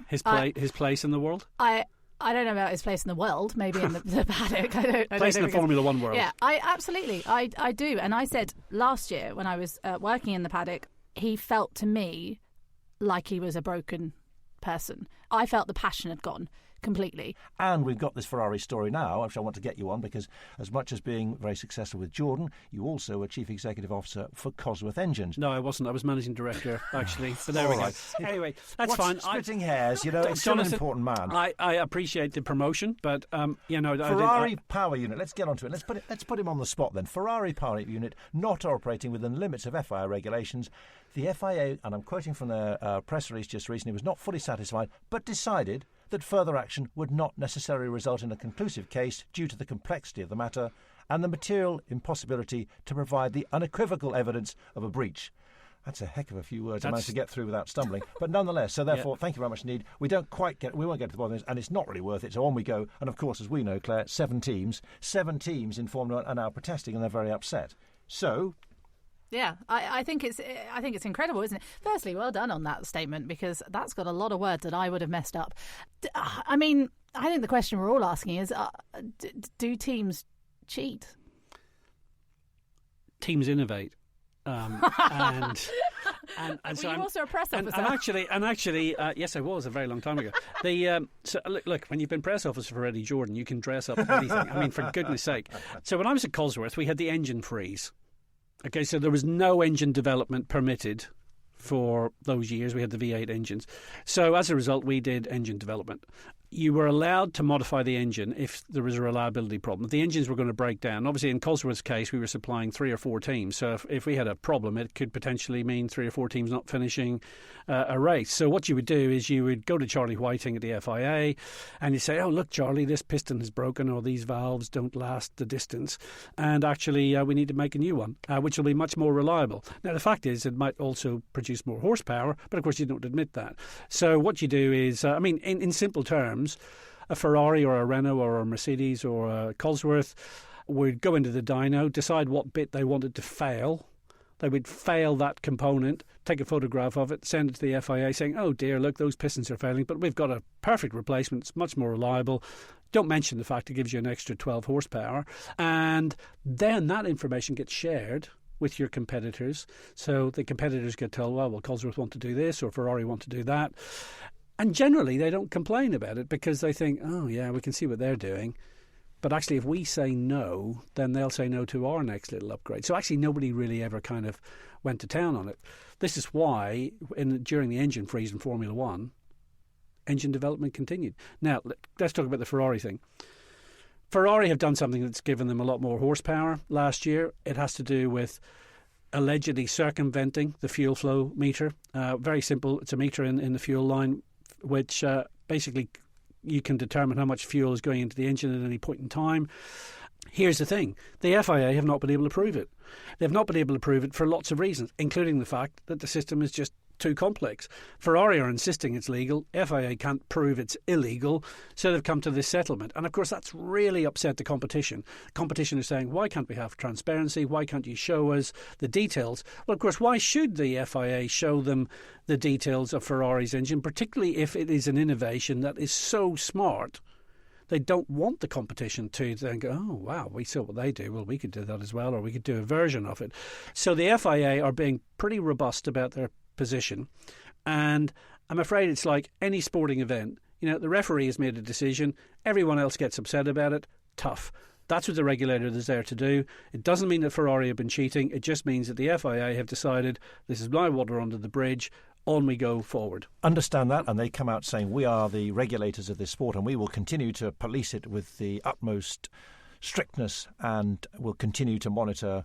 his place in the world? I don't know about his place in the world, maybe in the paddock. Place in the Formula One world. Yeah, absolutely. I do. And I said last year when I was working in the paddock, he felt to me like he was a broken person. I felt the passion had gone completely. And we've got this Ferrari story now, which I want to get you on, because as much as being very successful with Jordan, you also were Chief Executive Officer for Cosworth Engines. No, I wasn't. I was Managing Director, actually. But there we go. Anyway, that's fine. Splitting hairs, it's still an important man. I appreciate the promotion, but, Ferrari Power Unit, let's get onto it. Let's put him on the spot then. Ferrari Power Unit not operating within the limits of FIA regulations. The FIA, and I'm quoting from their press release just recently, was not fully satisfied, but decided that further action would not necessarily result in a conclusive case due to the complexity of the matter and the material impossibility to provide the unequivocal evidence of a breach. That's a heck of a few words I managed to get through without stumbling. But nonetheless, so therefore, Thank you very much indeed. We won't get to the bottom of this, and it's not really worth it. So on we go. And of course, as we know, Claire, 7 teams in Formula 1 are now protesting, and they're very upset. So... Yeah, I think it's incredible, isn't it? Firstly, well done on that statement, because that's got a lot of words that I would have messed up. I mean, I think the question we're all asking is, do teams cheat? Teams innovate. And so you also a press officer? And actually, yes, I was a very long time ago. So look, when you've been press officer for Eddie Jordan, you can dress up anything. I mean, for goodness sake. So when I was at Cosworth, we had the engine freeze. Okay, so there was no engine development permitted for those years. We had the V8 engines. So as a result, we did engine development. you were allowed to modify the engine if there was a reliability problem. If the engines were going to break down, obviously in Cosworth's case, we were supplying 3 or 4 teams. So if we had a problem, it could potentially mean 3 or 4 teams not finishing a race. So what you would do is you would go to Charlie Whiting at the FIA and you say, oh, look, Charlie, this piston is broken or these valves don't last the distance. And actually, we need to make a new one, which will be much more reliable. Now, the fact is it might also produce more horsepower, but of course you don't admit that. So what you do is, in simple terms, a Ferrari or a Renault or a Mercedes or a Cosworth would go into the dyno, decide what bit they wanted to fail. They would fail that component, take a photograph of it, send it to the FIA saying, oh dear, look, those pistons are failing, but we've got a perfect replacement. It's much more reliable. Don't mention the fact it gives you an extra 12 horsepower. And then that information gets shared with your competitors. So the competitors get told, well, Cosworth want to do this or Ferrari want to do that. And generally, they don't complain about it because they think, oh, yeah, we can see what they're doing. But actually, if we say no, then they'll say no to our next little upgrade. So actually, nobody really ever kind of went to town on it. This is why, during the engine freeze in Formula One, engine development continued. Now, let's talk about the Ferrari thing. Ferrari have done something that's given them a lot more horsepower last year. It has to do with allegedly circumventing the fuel flow meter. Very simple. It's a meter in the fuel line, which basically you can determine how much fuel is going into the engine at any point in time. Here's the thing. The FIA have not been able to prove it. They've not been able to prove it for lots of reasons, including the fact that the system is just too complex. Ferrari are insisting it's legal. FIA can't prove it's illegal, so they've come to this settlement. And of course, that's really upset the competition. Competition is saying, why can't we have transparency? Why can't you show us the details? Well, of course, why should the FIA show them the details of Ferrari's engine, particularly if it is an innovation that is so smart? They don't want the competition to then go, oh, wow, we saw what they do. Well, we could do that as well, or we could do a version of it. So the FIA are being pretty robust about their position. And I'm afraid it's like any sporting event. You know, the referee has made a decision. Everyone else gets upset about it. Tough. That's what the regulator is there to do. It doesn't mean that Ferrari have been cheating. It just means that the FIA have decided this is my water under the bridge. On we go forward. Understand that, and they come out saying we are the regulators of this sport and we will continue to police it with the utmost strictness and will continue to monitor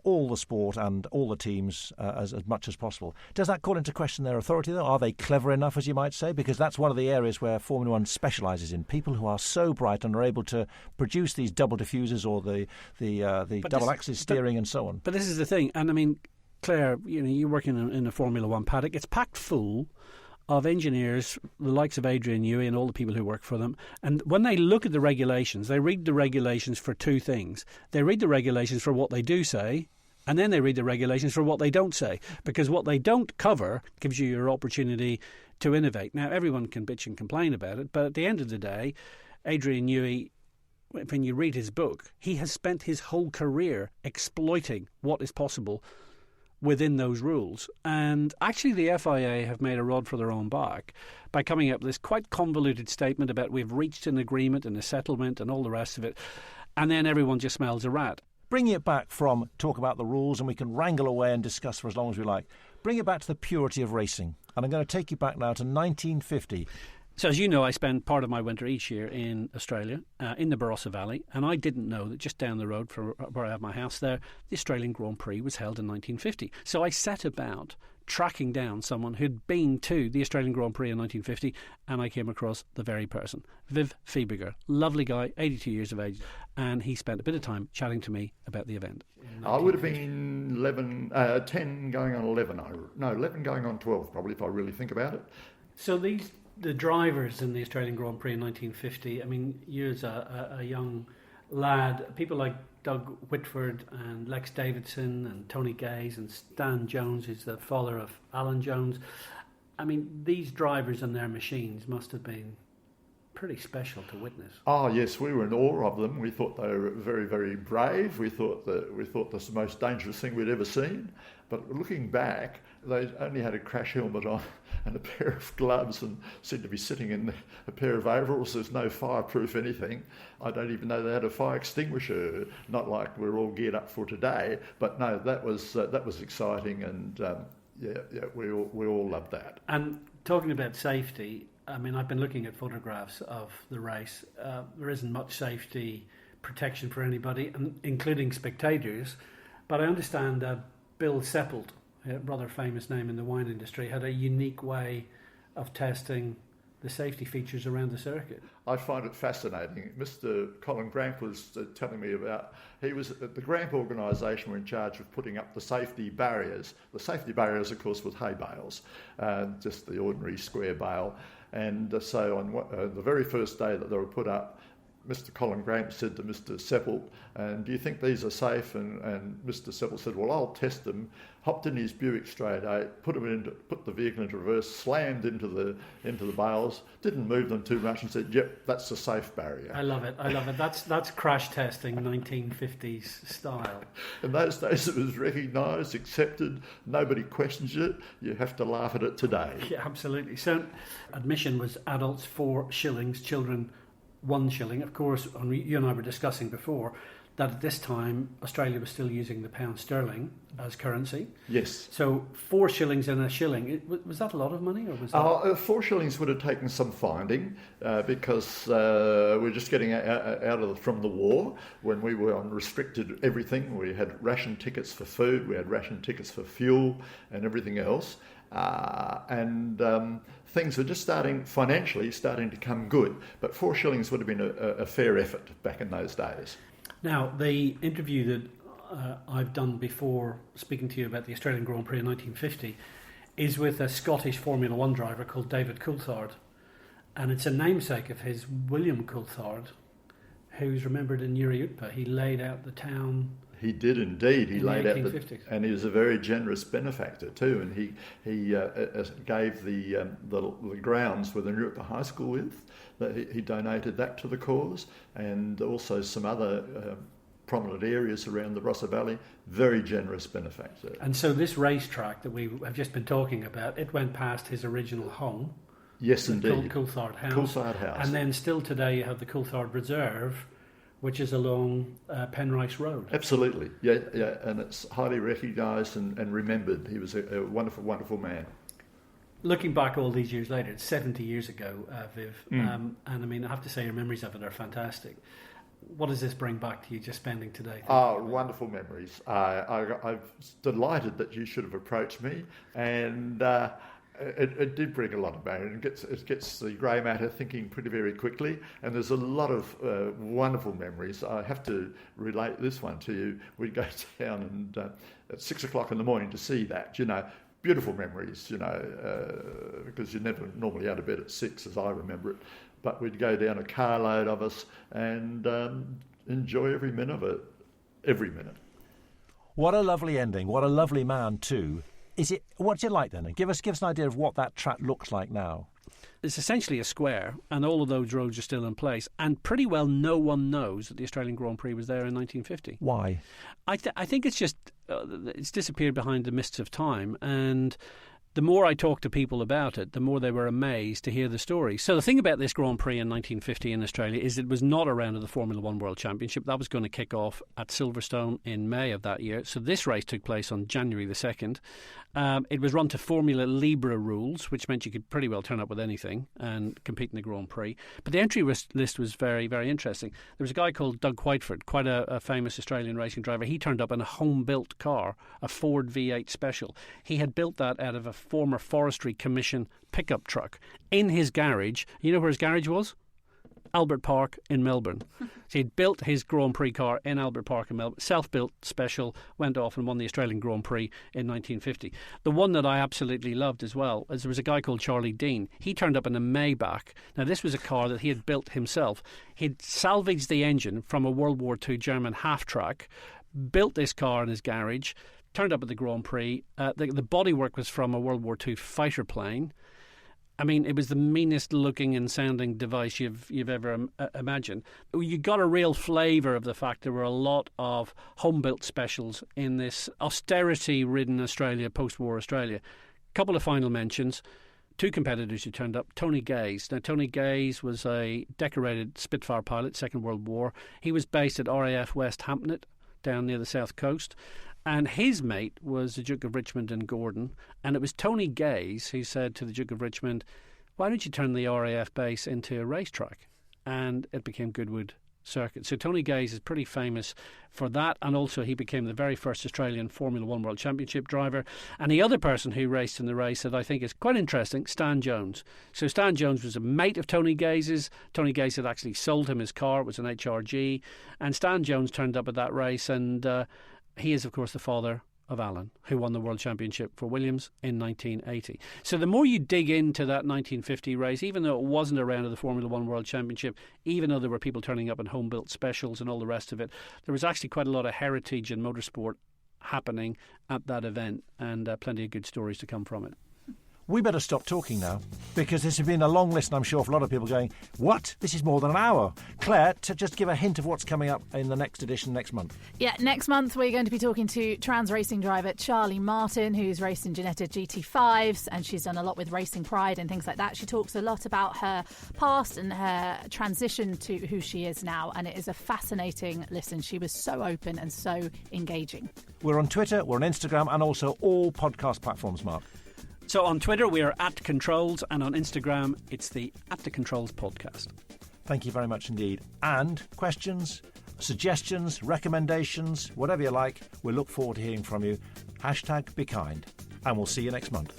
all the sport and all the teams as much as possible. Does that call into question their authority, though? Are they clever enough, as you might say? Because that's one of the areas where Formula One specialises in, people who are so bright and are able to produce these double diffusers or the double axis steering and so on. But this is the thing, and I mean, Claire, you know, you're working in a Formula One paddock. It's packed full of engineers, the likes of Adrian Newey and all the people who work for them. And when they look at the regulations, they read the regulations for two things. They read the regulations for what they do say, and then they read the regulations for what they don't say. Because what they don't cover gives you your opportunity to innovate. Now, everyone can bitch and complain about it, but at the end of the day, Adrian Newey, when you read his book, he has spent his whole career exploiting what is possible within those rules. And actually the FIA have made a rod for their own back by coming up with this quite convoluted statement about we've reached an agreement and a settlement and all the rest of it, and then everyone just smells a rat. Bring it back from talk about the rules, and we can wrangle away and discuss for as long as we like. Bring it back to the purity of racing. And I'm going to take you back now to 1950. So as you know, I spend part of my winter each year in Australia, in the Barossa Valley, and I didn't know that just down the road from where I have my house there, the Australian Grand Prix was held in 1950. So I set about tracking down someone who'd been to the Australian Grand Prix in 1950, and I came across the very person, Viv Fiebiger, lovely guy, 82 years of age, and he spent a bit of time chatting to me about the event. I would have been 10 going on 11, 11 going on 12 probably, if I really think about it. So the drivers in the Australian Grand Prix in 1950, I mean, you as a young lad, people like Doug Whitford and Lex Davidson and Tony Gaze and Stan Jones, who's the father of Alan Jones. I mean, these drivers and their machines must have been pretty special to witness. Oh yes, we were in awe of them. We thought they were very, very brave. We thought this was the most dangerous thing we'd ever seen. But looking back, they only had a crash helmet on and a pair of gloves and seemed to be sitting in a pair of overalls. There's no fireproof anything. I don't even know they had a fire extinguisher. Not like we're all geared up for today. But no, that was exciting, and we all loved that. And talking about safety, I mean, I've been looking at photographs of the race. There isn't much safety protection for anybody, including spectators. But I understand Bill Seppelt, a rather famous name in the wine industry, had a unique way of testing the safety features around the circuit. I find it fascinating. Mr. Colin Gramp was telling me about, he was at the Gramp organisation, were in charge of putting up the safety barriers. The safety barriers, of course, was hay bales, just the ordinary square bale. And so on the very first day that they were put up, Mr. Colin Gramp said to Mr. Seppelt, do you think these are safe? And Mr. Seppelt said, well, I'll test them. Hopped in his Buick Straight 8, put the vehicle into reverse, slammed into the bales, didn't move them too much, and said, yep, that's a safe barrier. I love it. That's crash testing 1950s style. In those days it was recognised, accepted, nobody questions it. You have to laugh at it today. Yeah, absolutely. So admission was adults 4 shillings, children 1 shilling. Of course, you and I were discussing before that at this time Australia was still using the pound sterling as currency. Yes. So 4 shillings and a shilling, was that a lot of money? Or was that... 4 shillings would have taken some finding because we're just getting from the war when we were on restricted everything. We had ration tickets for food, we had ration tickets for fuel and everything else. Things were just financially starting to come good. But 4 shillings would have been a fair effort back in those days. Now, the interview that I've done before speaking to you about the Australian Grand Prix in 1950 is with a Scottish Formula 1 driver called David Coulthard. And it's a namesake of his, William Coulthard, who's remembered in Nuriootpa. He laid out the town. He did indeed. He laid out and he was a very generous benefactor too. And he gave the grounds where the Nuriootpa High School is. He donated that to the cause, and also some other prominent areas around the Barossa Valley. Very generous benefactor. And so this racetrack that we have just been talking about, it went past his original home. Yes, indeed. Coulthard House. Coulthard House. And then still today you have the Coulthard Reserve, which is along Penrice Road. Absolutely, yeah, and it's highly recognised and remembered. He was a wonderful, wonderful man. Looking back all these years later, it's 70 years ago, Viv, and I mean, I have to say your memories of it are fantastic. What does this bring back to you just spending today? Wonderful memories. I'm delighted that you should have approached me, and it did bring a lot of memories. It gets the grey matter thinking pretty very quickly, and there's a lot of wonderful memories. I have to relate this one to you. We'd go down and at 6 o'clock in the morning to see that, beautiful memories, because you're never normally out of bed at 6 as I remember it. But we'd go down a carload of us and enjoy every minute of it, every minute. What a lovely ending. What a lovely man too. What's it like then? And give us an idea of what that track looks like now. It's essentially a square, and all of those roads are still in place. And pretty well no one knows that the Australian Grand Prix was there in 1950. Why? I think it's just it's disappeared behind the mists of time. And the more I talked to people about it, the more they were amazed to hear the story. So the thing about this Grand Prix in 1950 in Australia is it was not a round of the Formula 1 World Championship. That was going to kick off at Silverstone in May of that year. So this race took place on January the 2nd. It was run to Formula Libre rules, which meant you could pretty well turn up with anything and compete in the Grand Prix. But the entry list was very, very interesting. There was a guy called Doug Whiteford, quite a famous Australian racing driver. He turned up in a home-built car, a Ford V8 Special. He had built that out of a former Forestry Commission pickup truck in his garage. You know where his garage was? Albert Park in Melbourne. So he'd built his Grand Prix car in Albert Park in Melbourne, self-built Special, went off and won the Australian Grand Prix in 1950. The one that I absolutely loved as well is there was a guy called Charlie Dean. He turned up in a Maybach. Now this was a car that he had built himself. He'd salvaged the engine from a World War II German half-track, built this car in his garage, turned up at the Grand Prix. The bodywork was from a World War II fighter plane. I mean, it was the meanest looking and sounding device you've ever imagined. You got a real flavour of the fact there were a lot of home-built specials in this austerity-ridden Australia, post-war Australia. A couple of final mentions. 2 competitors who turned up. Tony Gaze. Now, Tony Gaze was a decorated Spitfire pilot, Second World War. He was based at RAF West Hampnet, down near the south coast. And his mate was the Duke of Richmond and Gordon. And it was Tony Gaze who said to the Duke of Richmond, why don't you turn the RAF base into a racetrack? And it became Goodwood Circuit. So Tony Gaze is pretty famous for that, and also he became the very first Australian Formula One World Championship driver. And the other person who raced in the race that I think is quite interesting, Stan Jones. So Stan Jones was a mate of Tony Gaze's. Tony Gaze had actually sold him his car. It was an HRG, and Stan Jones turned up at that race, and he is of course the father of Alan, who won the World Championship for Williams in 1980. So the more you dig into that 1950 race, even though it wasn't a round of the Formula One World Championship, even though there were people turning up in home-built specials and all the rest of it, there was actually quite a lot of heritage in motorsport happening at that event, and plenty of good stories to come from it. We better stop talking now, because this has been a long list, and I'm sure for a lot of people going, what? This is more than an hour. Claire, to just give a hint of what's coming up in the next edition next month. Yeah, next month we're going to be talking to trans racing driver Charlie Martin, who's raced in Ginetta GT5s, and she's done a lot with Racing Pride and things like that. She talks a lot about her past and her transition to who she is now, and it is a fascinating listen. She was so open and so engaging. We're on Twitter, we're on Instagram, and also all podcast platforms, Mark. So on Twitter, we are @Controls, and on Instagram, it's the @The_Controls podcast. Thank you very much indeed. And questions, suggestions, recommendations, whatever you like, we'll look forward to hearing from you. #BeKind. And we'll see you next month.